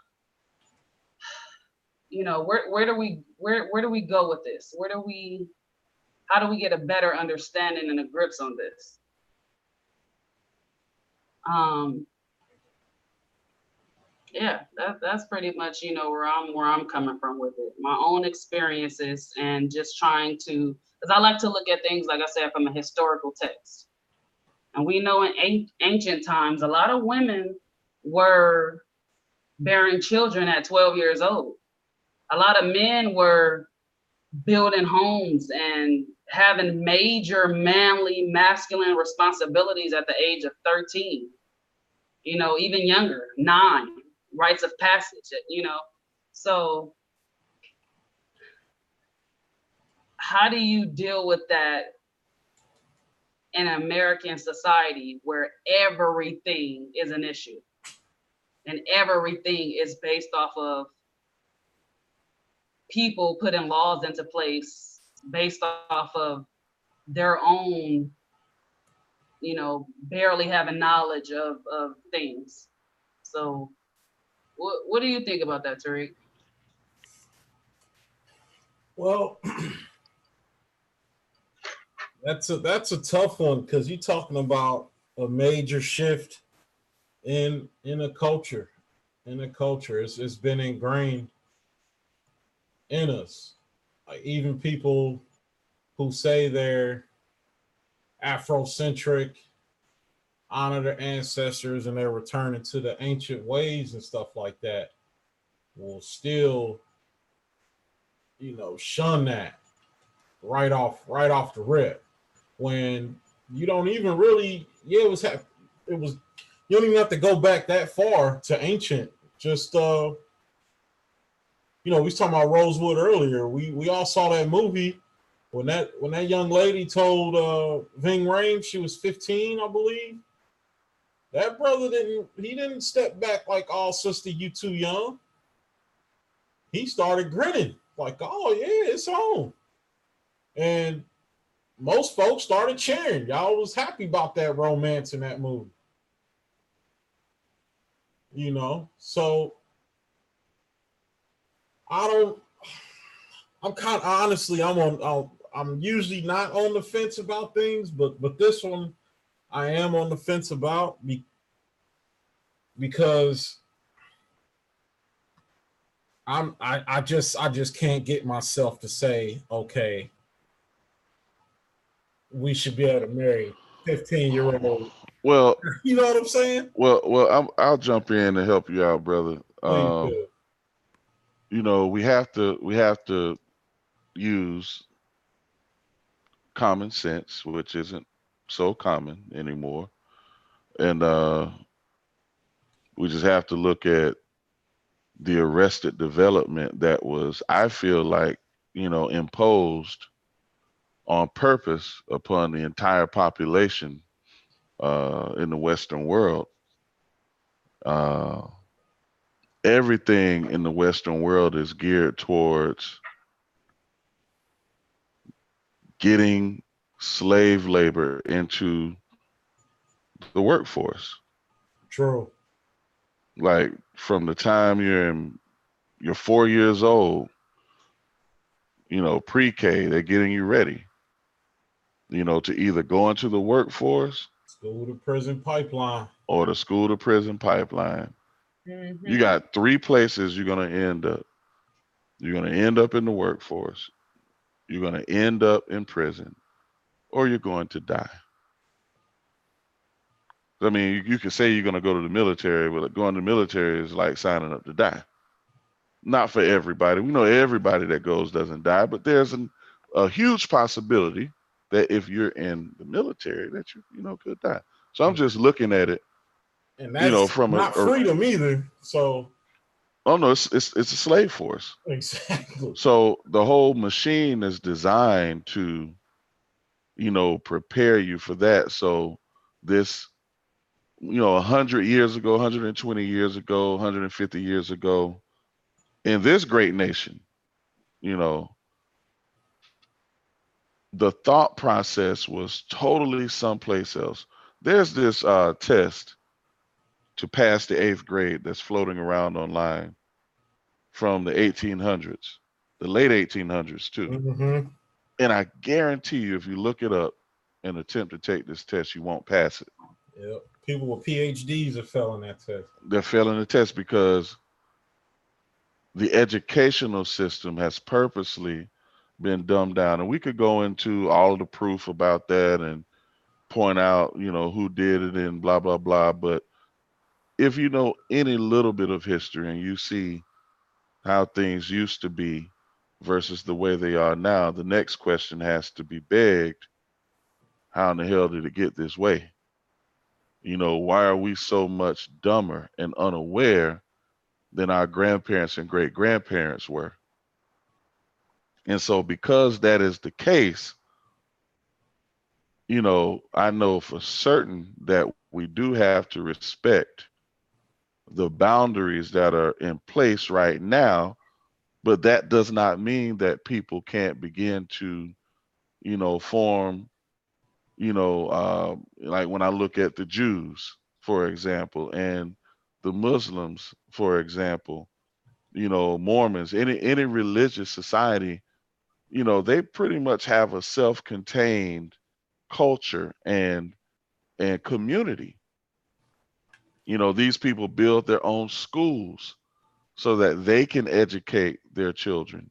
you know, where do we go with this? How do we get a better understanding and a grips on this? Yeah, that's pretty much, you know, where I'm coming from with it. My own experiences and just trying to, because I like to look at things, like I said, from a historical text. And we know in ancient times, a lot of women were bearing children at 12 years old. A lot of men were building homes and having major manly, masculine responsibilities at the age of 13, you know, even younger, 9, rites of passage, you know. So how do you deal with that in American society where everything is an issue and everything is based off of people putting laws into place based off of their own, you know, barely having knowledge of things? So what do you think about that, Tariq? Well, that's a tough one, because you're talking about a major shift in a culture. It's been ingrained in us. Like, even people who say they're Afrocentric, honor their ancestors, and they're returning to the ancient ways and stuff like that, will still, you know, shun that right off the rip, when you don't even really, it was you don't even have to go back that far to ancient. Just you know, we was talking about Rosewood earlier. We all saw that movie when that young lady told Ving Rhames she was 15, I believe. That brother didn't step back like, "Oh, sister, you too young." He started grinning like, "Oh yeah, it's on." And most folks started cheering. Y'all was happy about that romance in that movie. You know, so I'm kind of, honestly, I'm usually not on the fence about things, but this one I am on the fence about, because I just can't get myself to say, okay, we should be able to marry 15-year-old. Well, You know what I'm saying? Well, I'll jump in to help you out, brother. Please do. You know, we have to use common sense, which isn't so common anymore, and we just have to look at the arrested development that was, I feel like, you know, imposed on purpose upon the entire population in the Western world. Everything in the Western world is geared towards getting slave labor into the workforce. True. Like, from the time you're 4 years old, you know, pre-K, they're getting you ready, you know, to either go into the workforce School to prison pipeline. or the school to prison pipeline. Mhm. You got three places you're going to end up. You're going to end up in the workforce, you're going to end up in prison, or you're going to die. I mean, you could say you're going to go to the military, but going to the military is like signing up to die. Not for everybody. We know everybody that goes doesn't die, but there's a huge possibility that if you're in the military, that you could die. So I'm just looking at it, And that's from not freedom either. So oh no, it's a slave force. exactly. So the whole machine is designed to, prepare you for that. So this, 100 years ago, 120 years ago, 150 years ago, in this great nation, the thought process was totally someplace else. There's this test to pass the 8th grade that's floating around online from the 1800s, the late 1800s too. Mm-hmm. And I guarantee you, if you look it up and attempt to take this test, you won't pass it. Yep. People with PhDs are failing that test. They're failing the test because the educational system has purposely been dumbed down. And we could go into all of the proof about that and point out, who did it and blah, blah, blah. But if you know any little bit of history and you see how things used to be versus the way they are now, the next question has to be begged. How in the hell did it get this way? Why are we so much dumber and unaware than our grandparents and great grandparents were? And so because that is the case, I know for certain that we do have to respect the boundaries that are in place right now, but that does not mean that people can't begin to, form, like when I look at the Jews, for example, and the Muslims, for example, Mormons, any religious society, they pretty much have a self-contained culture and community. These people build their own schools so that they can educate their children.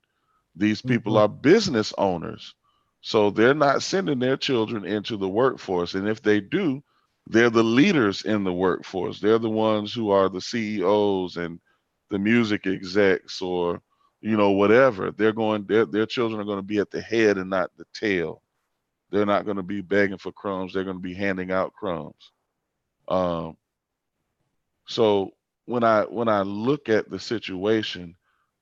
These people are business owners, so they're not sending their children into the workforce. And if they do, they're the leaders in the workforce. They're the ones who are the CEOs and the music execs, or whatever. Their children are going to be at the head and not the tail. They're not going to be begging for crumbs. They're going to be handing out crumbs. So when I look at the situation,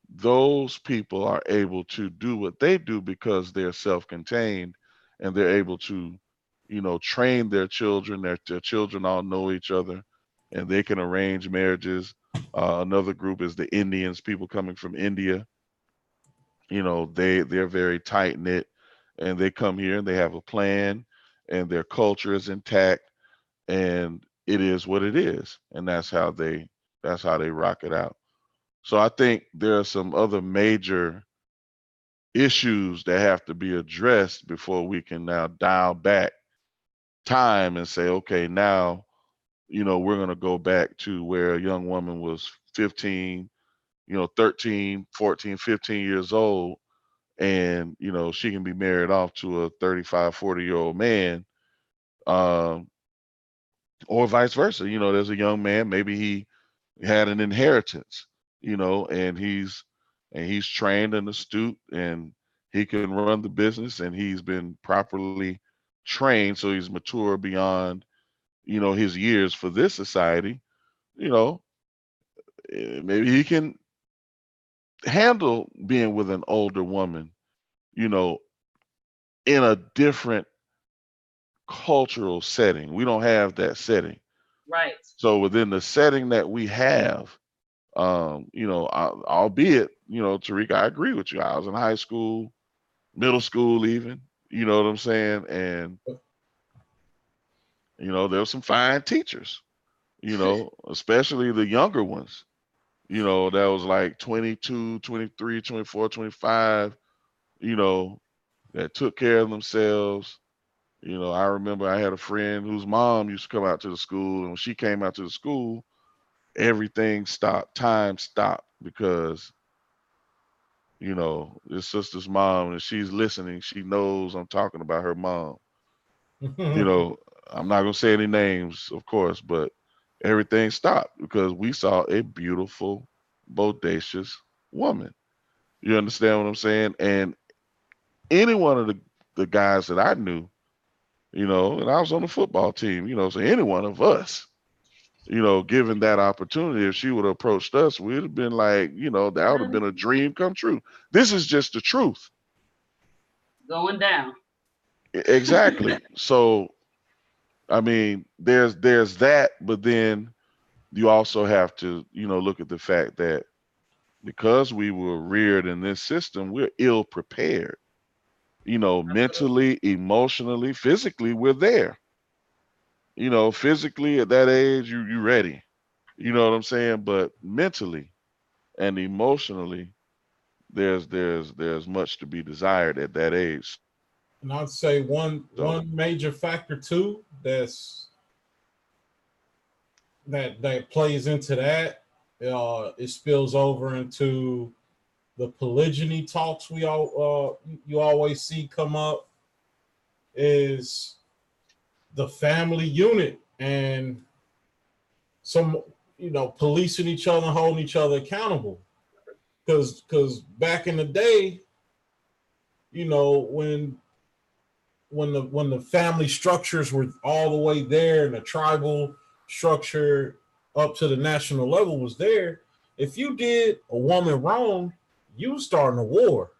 those people are able to do what they do because they're self-contained, and they're able to, train their children. Their children all know each other, and they can arrange marriages. Another group is the Indians, people coming from India. They're very tight knit, and they come here and they have a plan, and their culture is intact, and it is what it is, and that's how they rock it out. So I think there are some other major issues that have to be addressed before we can now dial back time and say, okay, now, we're going to go back to where a young woman was 15, 13, 14, 15 years old, and, she can be married off to a 35, 40-year-old man, or vice versa. There's a young man, maybe he had an inheritance, and he's trained and astute, and he can run the business, and he's been properly trained, so he's mature beyond, his years for this society. Maybe he can handle being with an older woman, you know, in a different cultural setting. We don't have that setting. Right. So within the setting that we have, albeit, Tariq, I agree with you. I was in high school, middle school, even, you know what I'm saying? And, there were some fine teachers, especially the younger ones, that was like 22, 23, 24, 25, that took care of themselves, You know, I remember I had a friend whose mom used to come out to the school, and when she came out to the school, everything stopped, time stopped because, you know, his sister's mom, and she's listening, she knows I'm talking about her mom. You know, I'm not gonna say any names, of course, but everything stopped because we saw a beautiful, bodacious woman. You understand what I'm saying? And any one of the guys that I knew, you know, and I was on the football team, you know, so any one of us, you know, given that opportunity, if she would have approached us, we'd have been like, you know, that would have been a dream come true. This is just the truth. Going down. Exactly. So, I mean, there's that, but then you also have to, you know, look at the fact that because we were reared in this system, we're ill prepared. You know, mentally, emotionally, physically, we're there. You know, physically at that age, you ready. You know what I'm saying? But mentally and emotionally, there's much to be desired at that age. And I'd say one So, one major factor too that plays into that, it spills over into the polygyny talks we all you always see come up, is the family unit and some, you know, policing each other and holding each other accountable. Because back in the day, you know, when the family structures were all the way there and the tribal structure up to the national level was there, if you did a woman wrong, you was starting a war.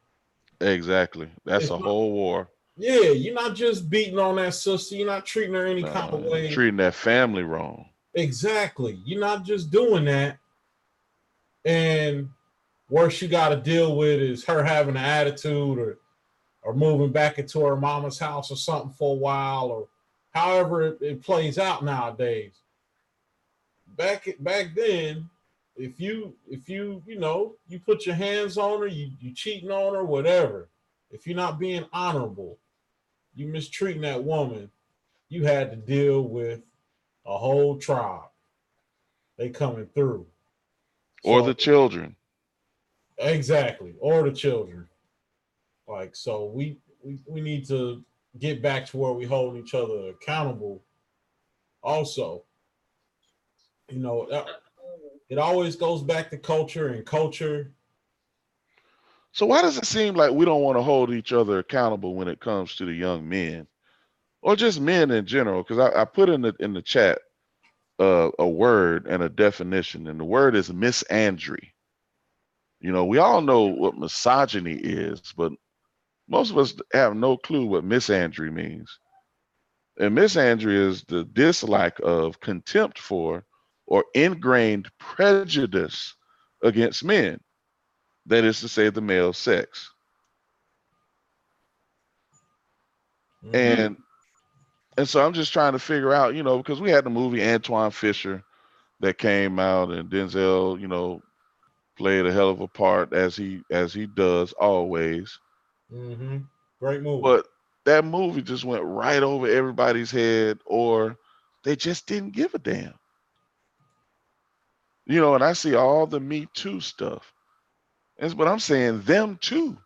exactly. That's It's a not, whole war. yeah, you're not just beating on that sister, you're not treating her any kind of You're way. treating that family wrong. Exactly. You're not just doing that. And worst you got to deal with is her having an attitude, or moving back into her mama's house or something for a while, or however it plays out nowadays. Back then, if you you know, you put your hands on her, you cheating on her, whatever. If you're not being honorable, you mistreating that woman, you had to deal with a whole tribe. They coming through. Or the So children. exactly, or the children. Like, so we need to get back to where we hold each other accountable. Also, you know, it always goes back to culture and culture. So why does it seem like we don't want to hold each other accountable when it comes to the young men or just men in general? Because I put in the chat a word and a definition, and the word is misandry. You know, we all know what misogyny is, but most of us have no clue what misandry means. And misandry is the dislike of, contempt for, or ingrained prejudice against men. That is to say, the male sex. Mm-hmm. And and so I'm just trying to figure out, you know, because we had the movie Antoine Fisher that came out, and Denzel, you know, played a hell of a part as he does always. Mm-hmm. Great movie. But that movie just went right over everybody's head, or they just didn't give a damn. You know, and I see all the Me Too stuff. But I'm saying them too.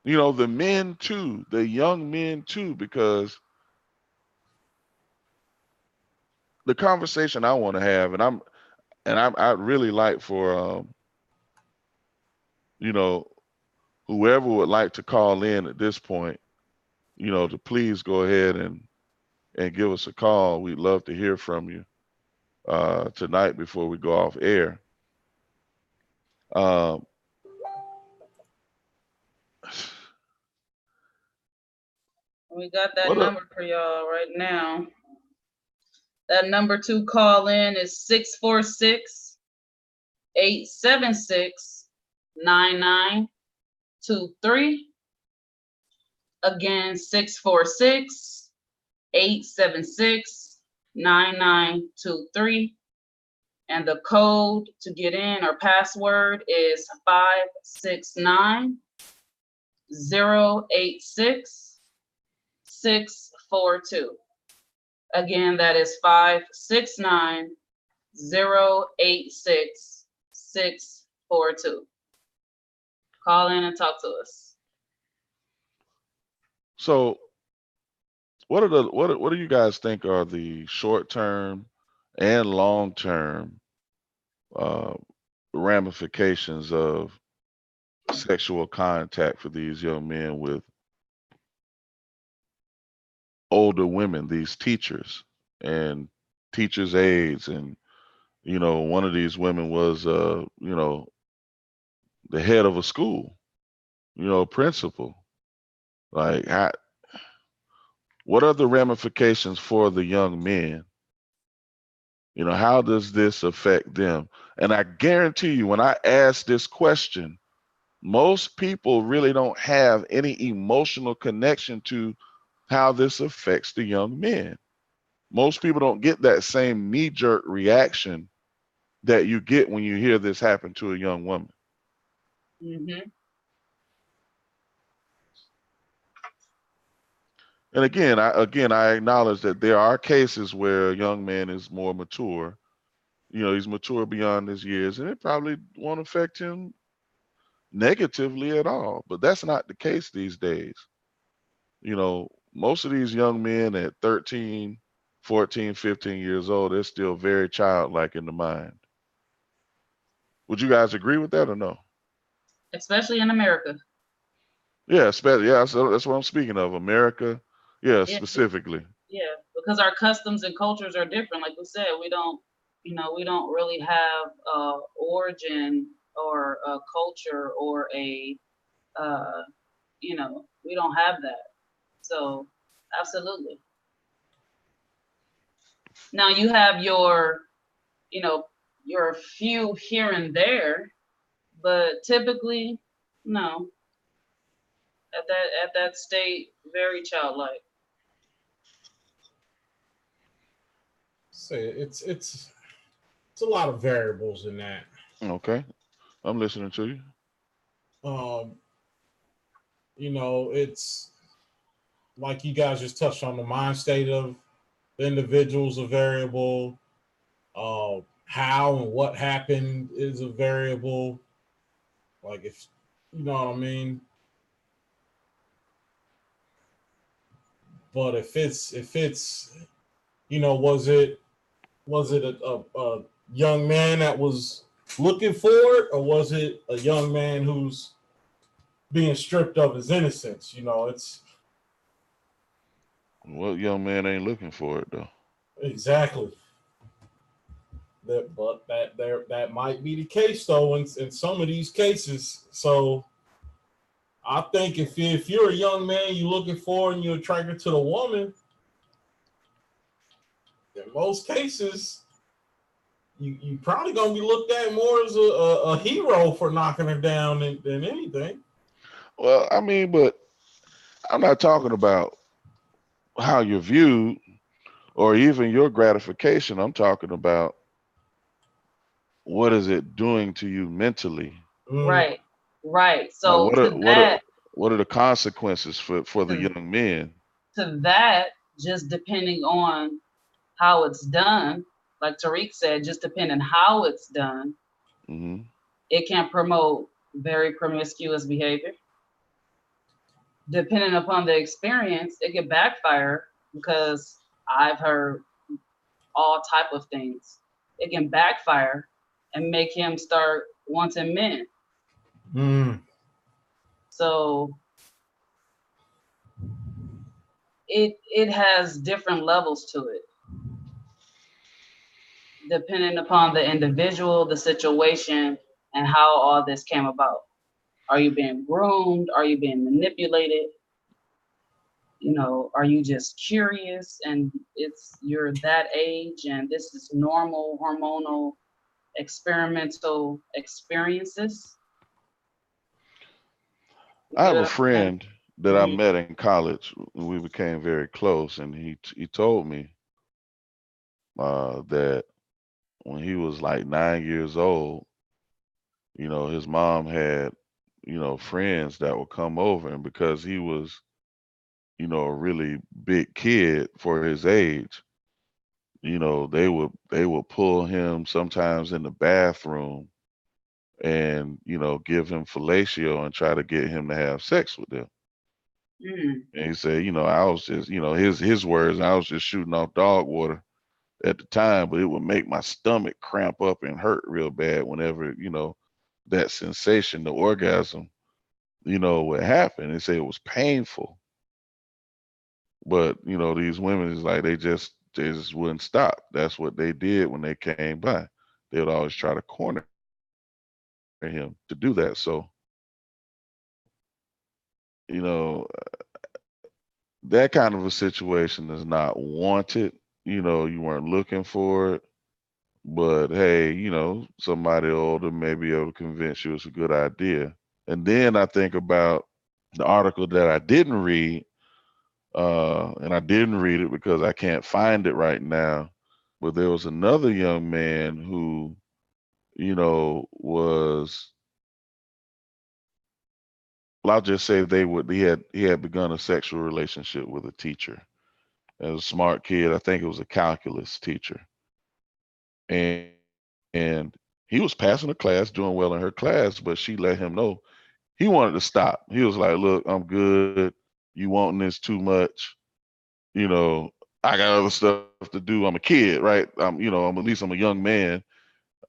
You know, the men too, the young men too, because the conversation I want to have, I'd really like for you know, whoever would like to call in at this point, you know, to please go ahead and give us a call. We'd love to hear from you tonight before we go off air. Um, We got that what up? number for y'all right now. That number to call in is 646 876 9923. Again, 646 876 9923. And the code to get in, or password, is 569 086 569-0642. Again, that is 569-086-642. Call in and talk to us. So what do you guys think are the short-term and long-term ramifications of sexual contact for these young men with older women, these teachers and teachers' aides? And one of these women was the head of a school, principal. Like, what are the ramifications for the young men? How does this affect them? And I guarantee you, when I ask this question, most people really don't have any emotional connection to how this affects the young men. Most people don't get that same knee-jerk reaction that you get when you hear this happen to a young woman. Mm-hmm. And again, I acknowledge that there are cases where a young man is more mature. He's mature beyond his years, and it probably won't affect him negatively at all. But that's not the case these days. Most of these young men at 13, 14, 15 years old, they're still very childlike in the mind. Would you guys agree with that or no? Especially in America. Yeah, so that's what I'm speaking of. America, yeah, specifically. Yeah, because our customs and cultures are different. Like we said, we don't really have origin or a culture or a we don't have that. So absolutely. Now you have your few here and there, but typically, no. At that state, very childlike. Say it's a lot of variables in that. Okay, I'm listening to you. It's like you guys just touched on, the mind state of the individuals a variable. How and what happened is a variable. Like, if you know what I mean. But if it's was it a young man that was looking for it, or was it a young man who's being stripped of his innocence? It's What young man ain't looking for it though? exactly that, but that might be the case though in some of these cases. So I think if you're a young man you're looking for and you're attracted to the woman, in most cases, you probably gonna be looked at more as a hero for knocking her down than anything. Well, I mean, but I'm not talking about how you're viewed or even your gratification. I'm talking about what is it doing to you mentally. Right. So what are the consequences for the young men? To that, just depending on how it's done, like Tariq said, just depending how it's done, it can promote very promiscuous behavior. Depending upon the experience, it can backfire, because I've heard all type of things. It can backfire and make him start wanting men. So it has different levels to it, depending upon the individual, the situation, and how all this came about. Are you being groomed? Are you being manipulated? Are you just curious and you're that age and this is normal hormonal experimental experiences? I have a friend that I met in college. We became very close, and he told me that when he was like 9 years old, his mom had, friends that would come over, and because he was a really big kid for his age. They would pull him sometimes in the bathroom and give him fellatio and try to get him to have sex with them. And he said, I was just, his words, I was just shooting off dog water at the time, but it would make my stomach cramp up and hurt real bad whenever, that sensation, the orgasm, would happen. They say it was painful. But, these women is like they just wouldn't stop. That's what they did when they came by. They would always try to corner him to do that. So, you know, that kind of a situation is not wanted. You weren't looking for it. But hey, somebody older may be able to convince you it's a good idea. And then I think about the article that I didn't read, and I didn't read it because I can't find it right now. But there was another young man who, was, well, I'll just say he had begun a sexual relationship with a teacher. As a smart kid, I think it was a calculus teacher. And and he was passing the class, doing well in her class, but she let him know he wanted to stop. He was like, "Look, I'm good. You wanting this too much? You know, I got other stuff to do. I'm a kid, right? I'm a young man.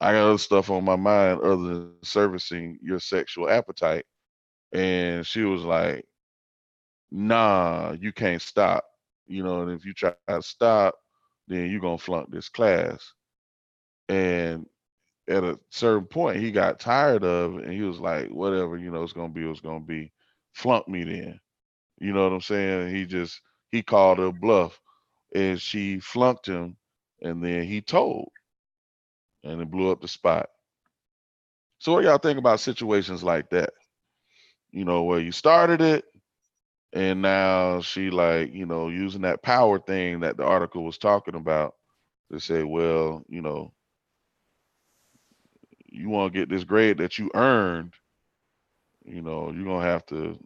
I got other stuff on my mind other than servicing your sexual appetite." And she was like, "Nah, you can't stop. And if you try to stop, then you're gonna flunk this class." And at a certain point, he got tired of it, and he was like, "Whatever, it's gonna be what's gonna be. Flunk me then." You know what I'm saying? He called her bluff, and she flunked him, and then he told, and it blew up the spot. So what y'all think about situations like that? Where you started it, and now she like, using that power thing that the article was talking about to say, well, you want to get this grade that you earned, you're gonna have to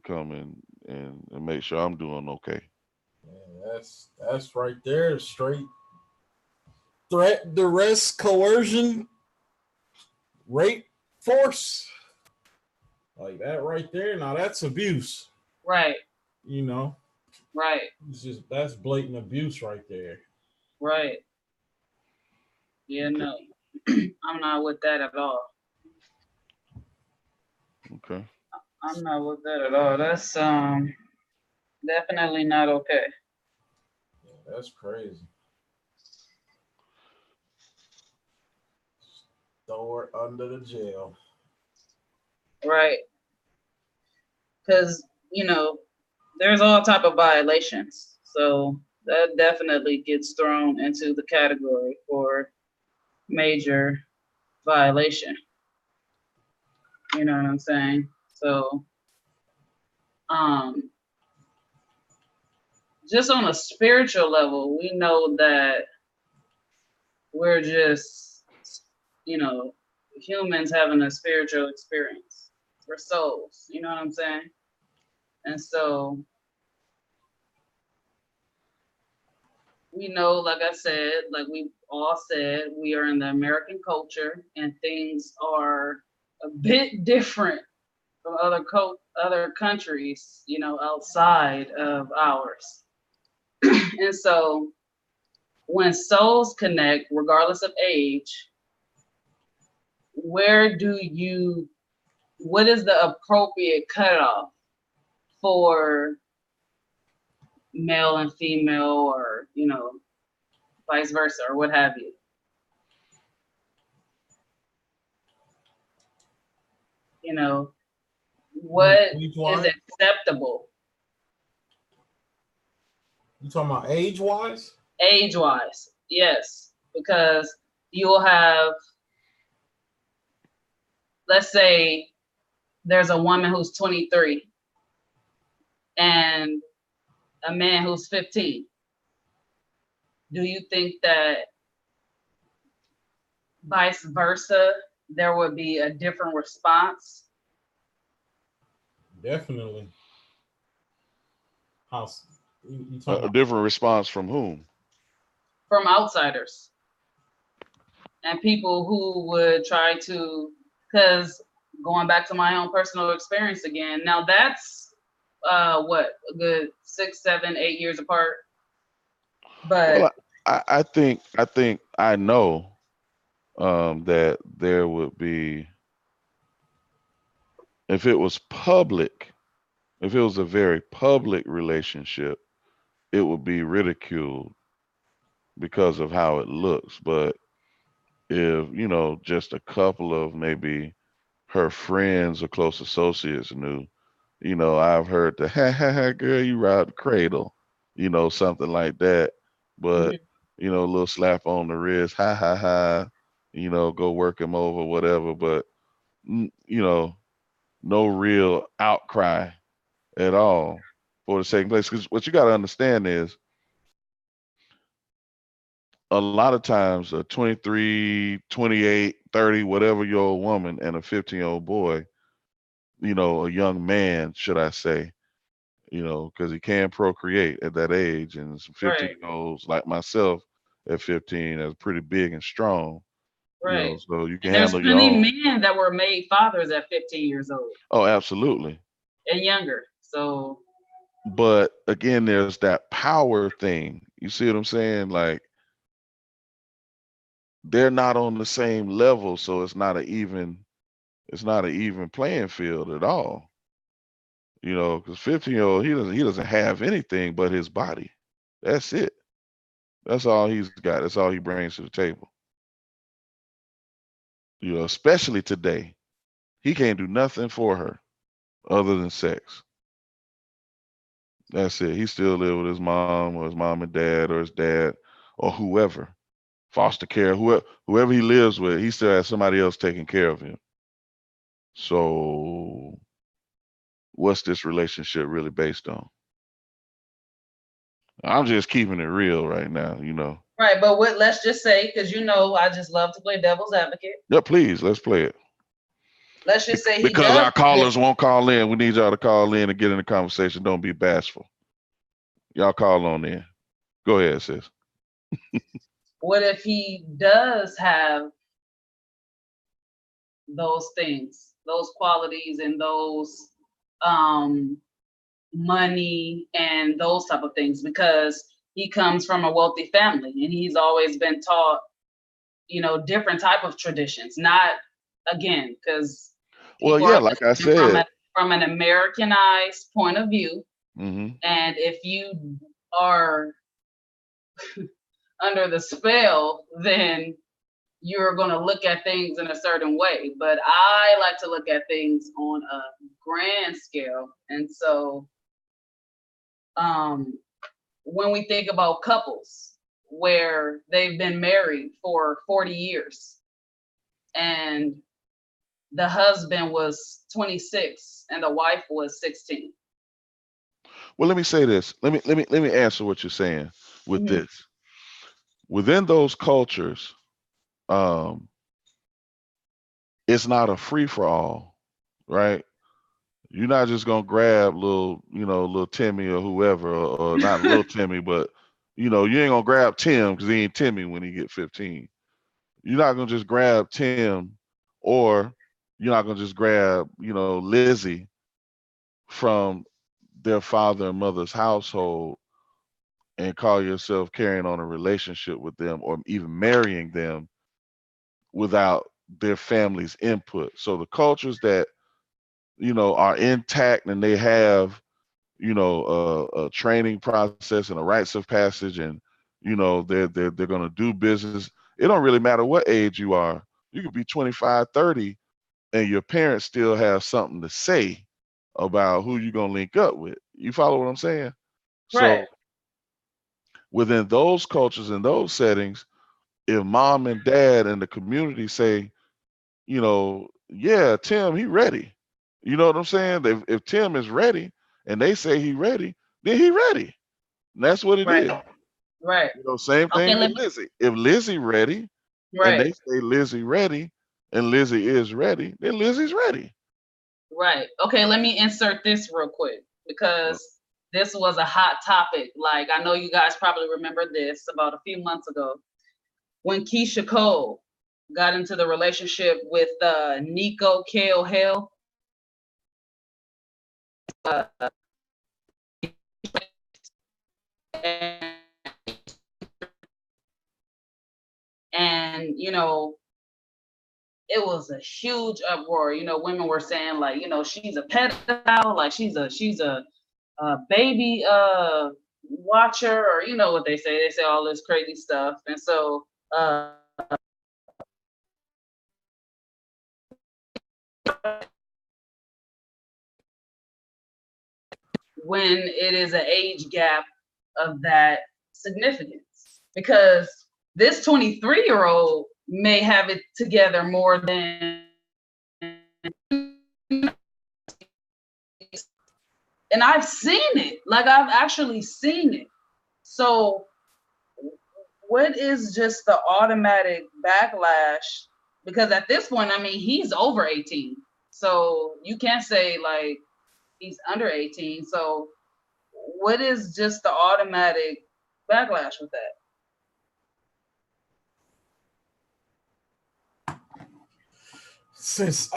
come and make sure I'm doing okay. Yeah, that's right there. Straight threat, duress, coercion, rape, force. Like that right there. Now that's abuse. Right. You know, Right. that's blatant abuse right there. Right. Yeah, Okay. no. I'm not with that at all. Okay. I'm not with that at all. That's definitely not okay. Yeah, that's crazy. Throw her under the jail. Right. Because, there's all type of violations. So that definitely gets thrown into the category for major violation. You know what I'm saying? So um just on a spiritual level, we know that we're just, humans having a spiritual experience. We're souls, you know what I'm saying? And so we know, like I said, like we all said, we are in the American culture and things are a bit different from other countries, outside of ours. And so when souls connect, regardless of age, what is the appropriate cutoff for male and female, or, vice versa, or what have you? What is acceptable? You talking about age wise? Age wise, yes. Because you'll have, let's say there's a woman who's 23 and a man who's 15. Do you think that vice versa, there would be a different response? Definitely. How you talking A about? different response from whom? From outsiders and people who would try to, because going back to my own personal experience again, now that's what, a good 6, 7, 8 years apart. But Well, I think I know that there would be, if it was public, if it was a very public relationship, it would be ridiculed because of how it looks. But if, just a couple of maybe her friends or close associates knew, I've heard the ha ha ha girl, you robbed the cradle, something like that. But, mhm, a little slap on the wrist, ha ha ha, go work him over, whatever. But, no real outcry at all for the second place. Because what you got to understand is a lot of times a 23, 28, 30, whatever year old woman and a 15-year-old boy, a young man, should I say, because he can procreate at that age. And some right, 15-year-olds like myself at 15 is pretty big and strong, right. so you can And there's handle your plenty own. men that were made fathers at 15 years old Oh, absolutely. and younger. So But again, there's that power thing. You see what I'm saying? Like, they're not on the same level, so it's not an even playing field at all. Because 15-year-old, he doesn't have anything but his body. That's it. That's all he's got. That's all he brings to the table. Especially today, he can't do nothing for her other than sex. That's it. He still live with his mom or his mom and dad or his dad or whoever, foster care, whoever he lives with. He still has somebody else taking care of him. So, what's this relationship really based on? I'm just keeping it real right now. right, but let's just say, because I just love to play devil's advocate. Yeah, please, let's play it. Let's just say he Because does. our callers won't call in. We need y'all to call in and get in the conversation. Don't be bashful. Y'all call on in. Go ahead, sis. What if he does have those things, those qualities, and those money and those type of things? Because he comes from a wealthy family and he's always been taught, different type of traditions. Not again, because Well, people yeah, are like I listening from said. from an Americanized point of view. Hmm. And if you are under the spell, then you're going to look at things in a certain way. But I like to look at things on a grand scale. And so when we think about couples where they've been married for 40 years and the husband was 26 and the wife was 16. Well, let me say this. Let me answer what you're saying with Mhm. this. Within those cultures, it's not a free for all, right? You're not just gonna grab little Timmy or whoever, or not little Timmy, but you ain't gonna grab Tim because he ain't Timmy when he get 15. You're not gonna just grab Tim, or you're not gonna just grab Lizzie from their father and mother's household and call yourself carrying on a relationship with them or even marrying them without their family's input. So the cultures that are intact and they have a training process and a rites of passage, and they're going to do business. It don't really matter what age you are. You could be 25, 30, and your parents still have something to say about who you're going to link up with. You follow what I'm saying? Right. So within those cultures and those settings, if mom and dad and the community say, yeah, Tim, he ready. You know what I'm saying? If Tim is ready and they say he ready, then he ready. And that's what it is. Right. Right. Same Okay, thing with Lizzie. If Lizzie ready and they right. say Lizzie ready and Lizzie is ready, then Lizzie's ready. Right. Okay, let me insert this real quick Go, because this was a hot topic. Like, I know you guys probably remember this about a few months ago when Keisha Cole got into the relationship with Nico Kale Hale. And, you know, it was a huge uproar. You know, women were saying like, you know, she's a pedophile, like she's a baby watcher, or you know what they say. They say all this crazy stuff. And so when it is an age gap of that significance, because this 23-year-old may have it together more than, and I've seen it. Like, I've actually seen it. So what is just the automatic backlash? Because at this point, I mean, he's over 18. So you can't say like he's under 18. So what is just the automatic backlash with that? Since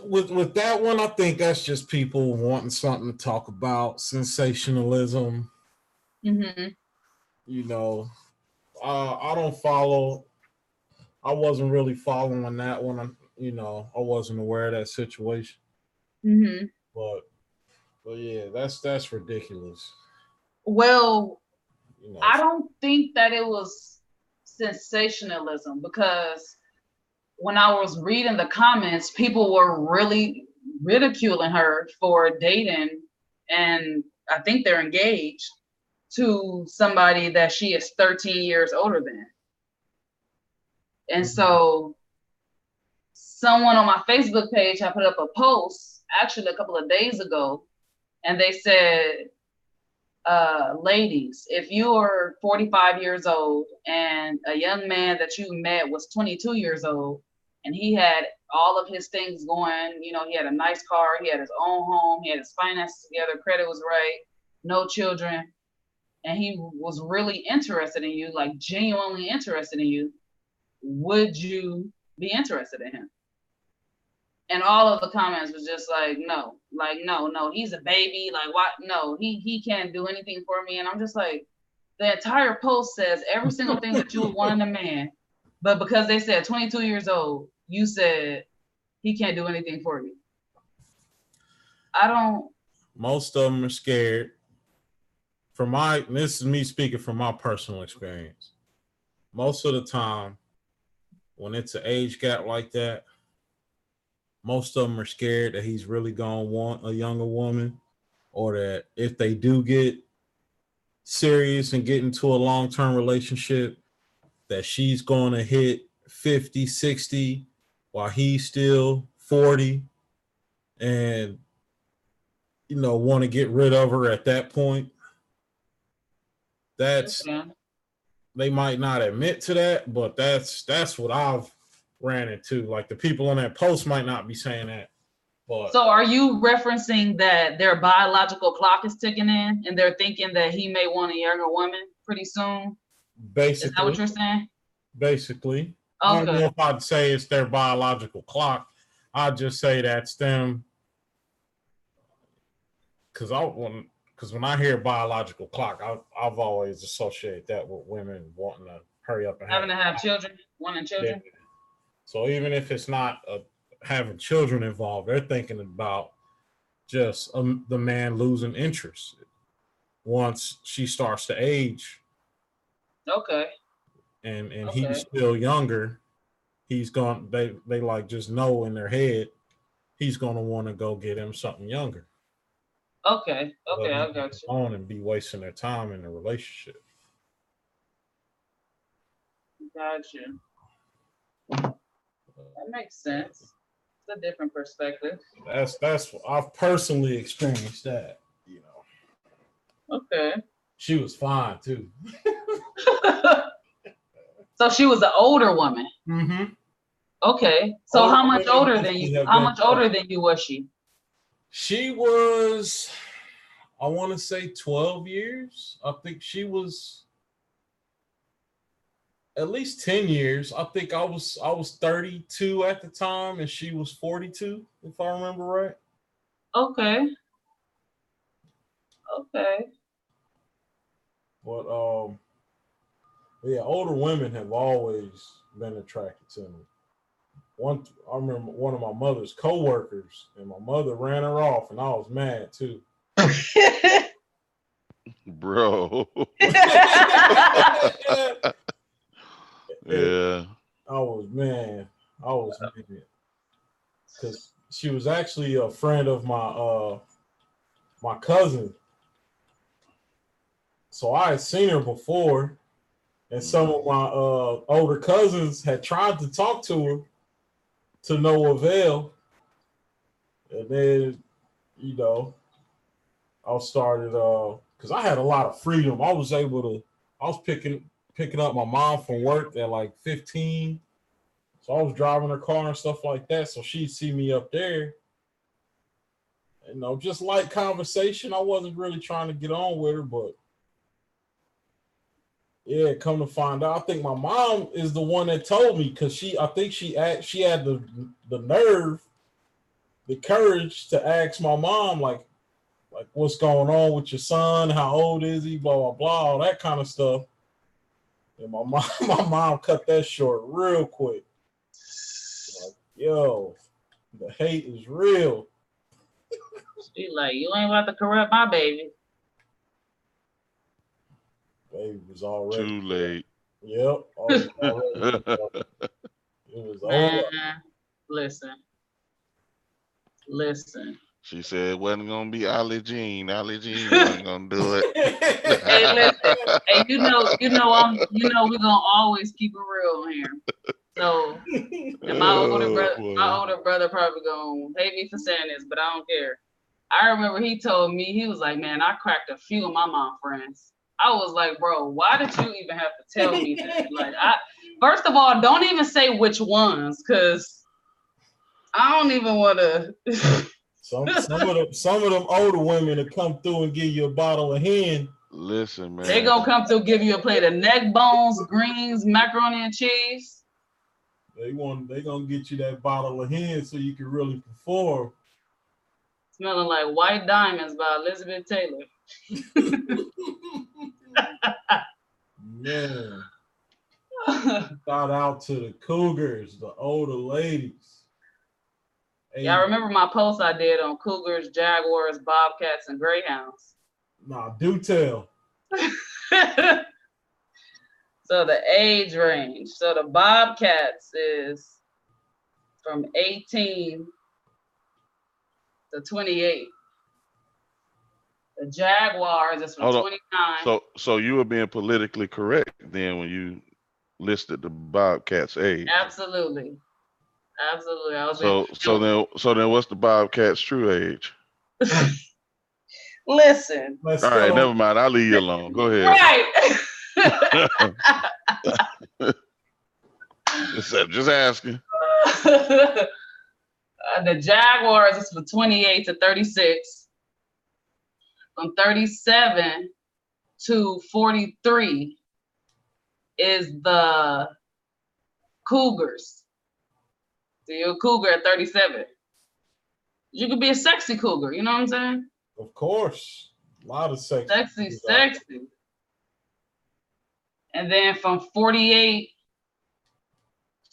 with that one, I think that's just people wanting something to talk about, sensationalism. Mm-hmm. You know, I don't follow. I wasn't really following that one. You know, I wasn't aware of that situation. Mm-hmm. But yeah, that's ridiculous. Well, You know, I don't think that it was sensationalism, because when I was reading the comments, people were really ridiculing her for dating, and I think they're engaged to somebody that she is 13 years older than. And so someone on my Facebook page, I put up a post actually a couple of days ago, and they said, ladies, if you are 45 years old and a young man that you met was 22 years old, and he had all of his things going, you know, he had a nice car, he had his own home, he had his finances together, credit was right, no children, and he was really interested in you, like genuinely interested in you, would you be interested in him? And all of the comments was just like, no, he's a baby. Like, what? No, he can't do anything for me. And I'm just like, the entire post says every single thing that you would want in a man, but because they said 22 years old, you said he can't do anything for you. I don't. Most of them are scared. This is me speaking from my personal experience. Most of the time, when it's an age gap like that, most of them are scared that he's really gonna want a younger woman, or that if they do get serious and get into a long-term relationship, that she's gonna hit 50, 60 while he's still 40, and you know, want to get rid of her at that point. They might not admit to that, but that's what I've ran into. Like, the people on that post might not be saying that. But so are you referencing that their biological clock is ticking in and they're thinking that he may want a younger woman pretty soon? Basically. Is that what you're saying? Basically. Okay. I don't know if I'd say it's their biological clock. I'd just say that's them. Because when I hear biological clock, I've always associated that with women wanting to hurry up and having to have children, wanting children. Yeah. So even if it's not having children involved, they're thinking about just the man losing interest once she starts to age. Okay. And he's still younger. He's gone. They like just know in their head he's gonna want to go get him something younger. Okay, I got you. On and be wasting their time in the relationship. Got you. That makes sense. It's a different perspective. That's I've personally experienced that. You know. Okay. She was fine too. So she was an older woman. Mm-hmm. Okay. So how much older than you? How much older than you was she? She was, I want to say 12 years. I think she was at least 10 years. I think I was 32 at the time and she was 42, if I remember right. Okay. But yeah, older women have always been attracted to me. I remember one of my mother's coworkers, and my mother ran her off, and I was mad too. Bro. Yeah. I was mad because she was actually a friend of my cousin. So I had seen her before, and some of my older cousins had tried to talk to her to no avail. And then, I started because I had a lot of freedom. I was picking up my mom from work at like 15. So I was driving her car and stuff like that. So she'd see me up there. Just light conversation. I wasn't really trying to get on with her, but yeah, come to find out, I think my mom is the one that told me because I think she had the nerve, the courage to ask my mom like what's going on with your son, how old is he, blah blah blah, all that kind of stuff. And my mom cut that short real quick. Like, yo, the hate is real. She like, you ain't about to corrupt my baby. Baby was already too late. Yep. It was over. Listen. She said it wasn't gonna be Ali Jean. Ali Jean wasn't gonna do it. Hey, listen. Hey, we're gonna always keep it real on here. So, and my older brother probably gonna hate me for saying this, but I don't care. I remember he told me, he was like, man, I cracked a few of my mom friends. I was like, bro, why did you even have to tell me that? Like, first of all, don't even say which ones, because I don't even want to. Some of them older women that come through and give you a bottle of hen. Listen, man. They gonna come through, give you a plate of neck bones, greens, macaroni and cheese. They gonna get you that bottle of hen so you can really perform. Smelling like White Diamonds by Elizabeth Taylor. Man. Shout out to the cougars, the older ladies. Yeah, I remember my post I did on cougars, jaguars, bobcats, and greyhounds. Nah, do tell. So the age range. So the bobcats is from 18 to 28. The jaguars is from 29. So you were being politically correct then when you listed the bobcat's age. Absolutely. I was so then what's the bobcat's true age? Listen. All right, never mind. I'll leave you alone. Go ahead. Right. Just asking. The Jaguars is from 28 to 36. From 37 to 43 is the Cougars. So you're a cougar at 37. You could be a sexy cougar, you know what I'm saying? Of course. A lot of sexy. Sexy. And then from 48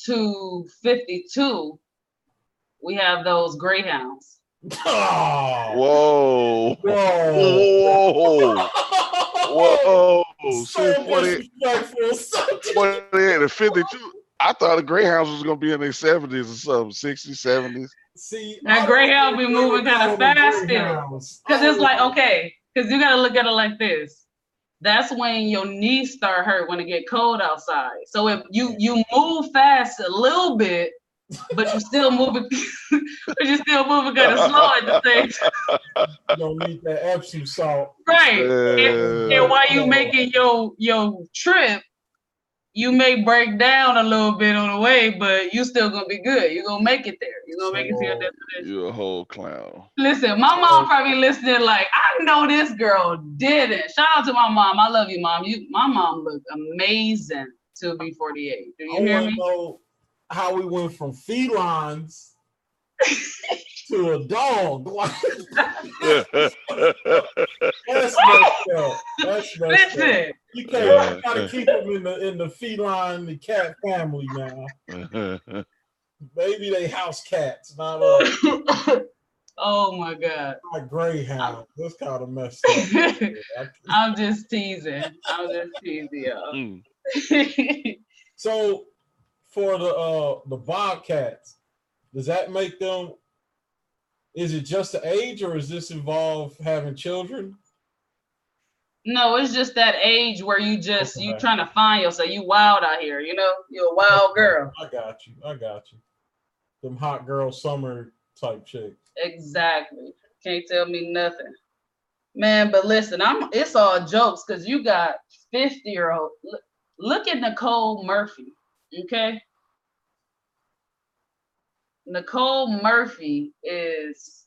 to 52, we have those greyhounds. Oh. Whoa. So disrespectful. 48 to 52. I thought the greyhounds was going to be in their 70s or something, 60s, 70s. See, that greyhound be moving kind of fast still. Because it's like, okay, because you got to look at it like this. That's when your knees start hurt when it get cold outside. So if you move fast a little bit, but you're still moving, kind of slow at the same time. You don't need that Epsom salt. Right. And while you making your trip, you may break down a little bit on the way, but you still gonna be good. You're gonna make it there. You're gonna make it to your destination. You're a whole clown. Listen, my mom probably listening like, I know this girl didn't. Shout out to my mom. I love you, Mom. My mom looked amazing to be 48. Do you hear me? Know how we went from felines to a dog. That's messed up. That's messed Listen. up. You gotta keep them in the feline, the cat family now. Maybe they house cats, not oh my God. Not greyhound. That's kind of messed up. I'm just teasing. Y'all. So for the bobcats, does that make them? Is it just the age, or does this involve having children? No, it's just that age where you trying to find yourself. You wild out here, you know. You're a wild girl. I got you. Them hot girl summer type chicks. Exactly. Can't tell me nothing, man. But listen, it's all jokes because you got 50-year-old. Look at Nicole Murphy. Okay. Nicole Murphy is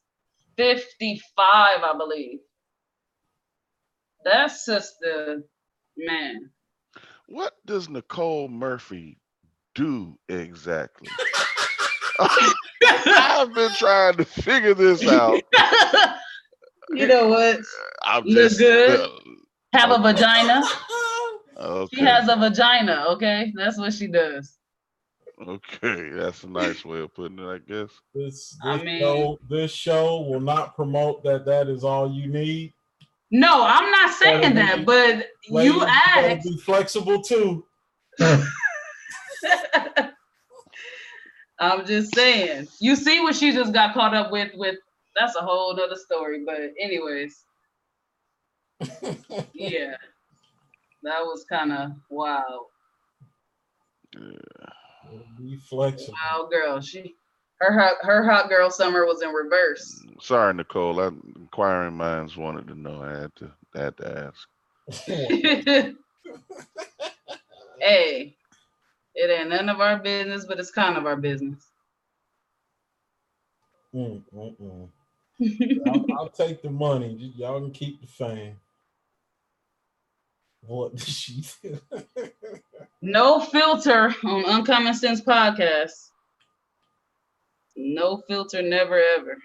55, I believe. That sister, man. What does Nicole Murphy do exactly? I've been trying to figure this out. You know what? Look good. Have a vagina. Okay. She has a vagina, okay? That's what she does. Okay, that's a nice way of putting it, I guess. This show will not promote that is all you need. No, I'm not saying that, but you asked. Be flexible too. I'm just saying. You see what she just got caught up with that's a whole nother story. But anyways. Yeah. That was kind of wild. Yeah. Be flexible. Wow, girl. Her hot girl summer was in reverse. Sorry, Nicole. Inquiring minds wanted to know. I had to ask. Hey, it ain't none of our business, but it's kind of our business. I'll take the money. Y'all can keep the fame. What did she do? No filter on Uncommon Sense Podcast. No filter, never ever.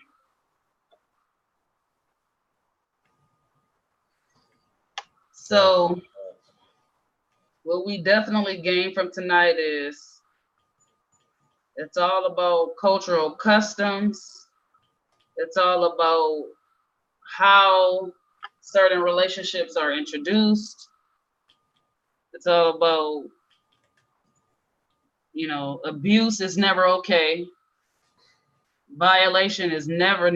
So, what we definitely gained from tonight is it's all about cultural customs. It's all about how certain relationships are introduced. It's all about, abuse is never okay. Violation is never,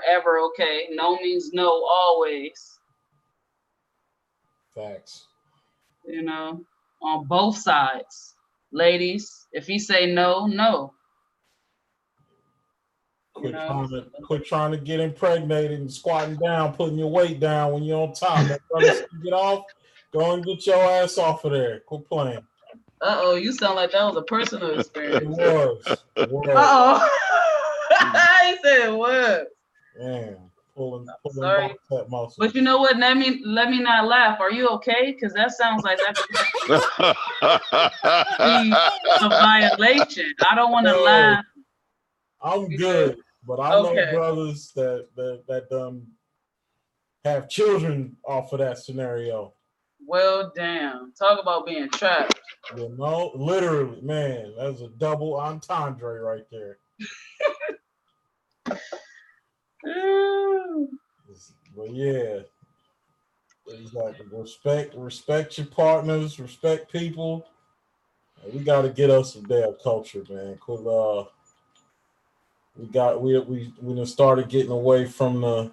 ever okay. No means no, always. Facts. On both sides. Ladies, if he say no, no. Quit trying to get impregnated and squatting down, putting your weight down when you're on top. Get off. Go and get your ass off of there. Quit playing. Uh-oh, you sound like that was a personal experience. It was. Uh-oh. He said it was. Man, pulling sorry. that muscle. But you know what? Let me not laugh. Are you okay? Because that sounds like that could be a violation. I don't want to laugh. I'm good, but I know brothers that have children off of that scenario. Well, damn. Talk about being trapped. Literally, man, that's a double entendre right there. But yeah, exactly. Respect your partners, respect people. We got to get us some damn culture, man. Cause we done started getting away from the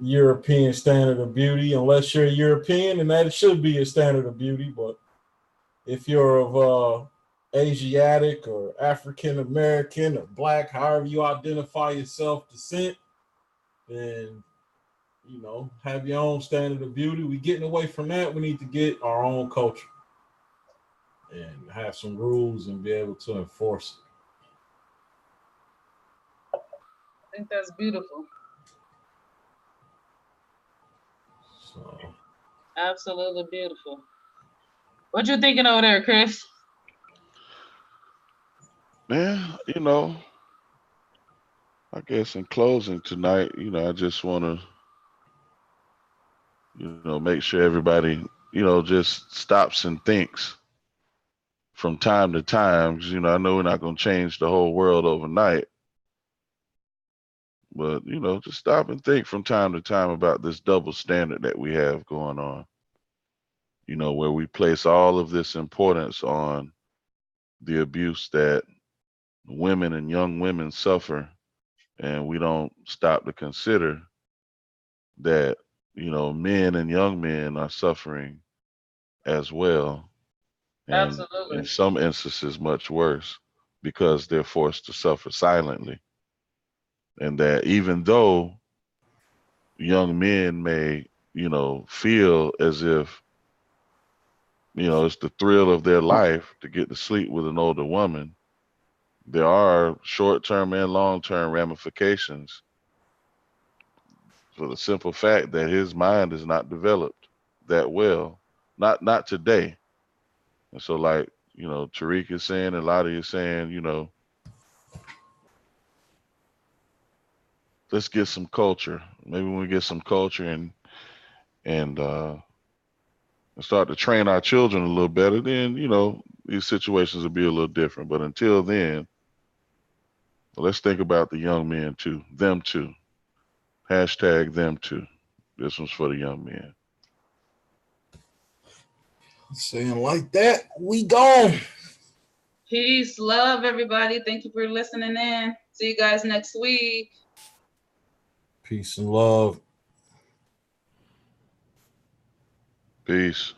European standard of beauty. Unless you're European, and that should be a standard of beauty. But if you're of Asiatic or African American or Black, however you identify yourself, descent, then have your own standard of beauty. We're getting away from that. We need to get our own culture. and have some rules and be able to enforce it. I think that's beautiful. So Absolutely beautiful. What you thinking over there, Chris? Man, I guess in closing tonight, I just want to, make sure everybody, just stops and thinks from time to time. 'Cause, I know we're not going to change the whole world overnight, but, just stop and think from time to time about this double standard that we have going on, where we place all of this importance on the abuse that women and young women suffer, and we don't stop to consider that men and young men are suffering as well, and Absolutely. in some instances much worse, because they're forced to suffer silently. And that even though young men may feel as if it's the thrill of their life to get to sleep with an older woman, there are short-term and long-term ramifications for the simple fact that his mind is not developed that well, not today. And so, like, Tariq is saying, and Lottie is saying, let's get some culture. Maybe when we get some culture and start to train our children a little better, then these situations will be a little different. But until then, let's think about the young men too, them too. Hashtag them too. This one's for the young men. saying like that, we gone. Peace, love, everybody. Thank you for listening in. See you guys next week. Peace and love. Peace.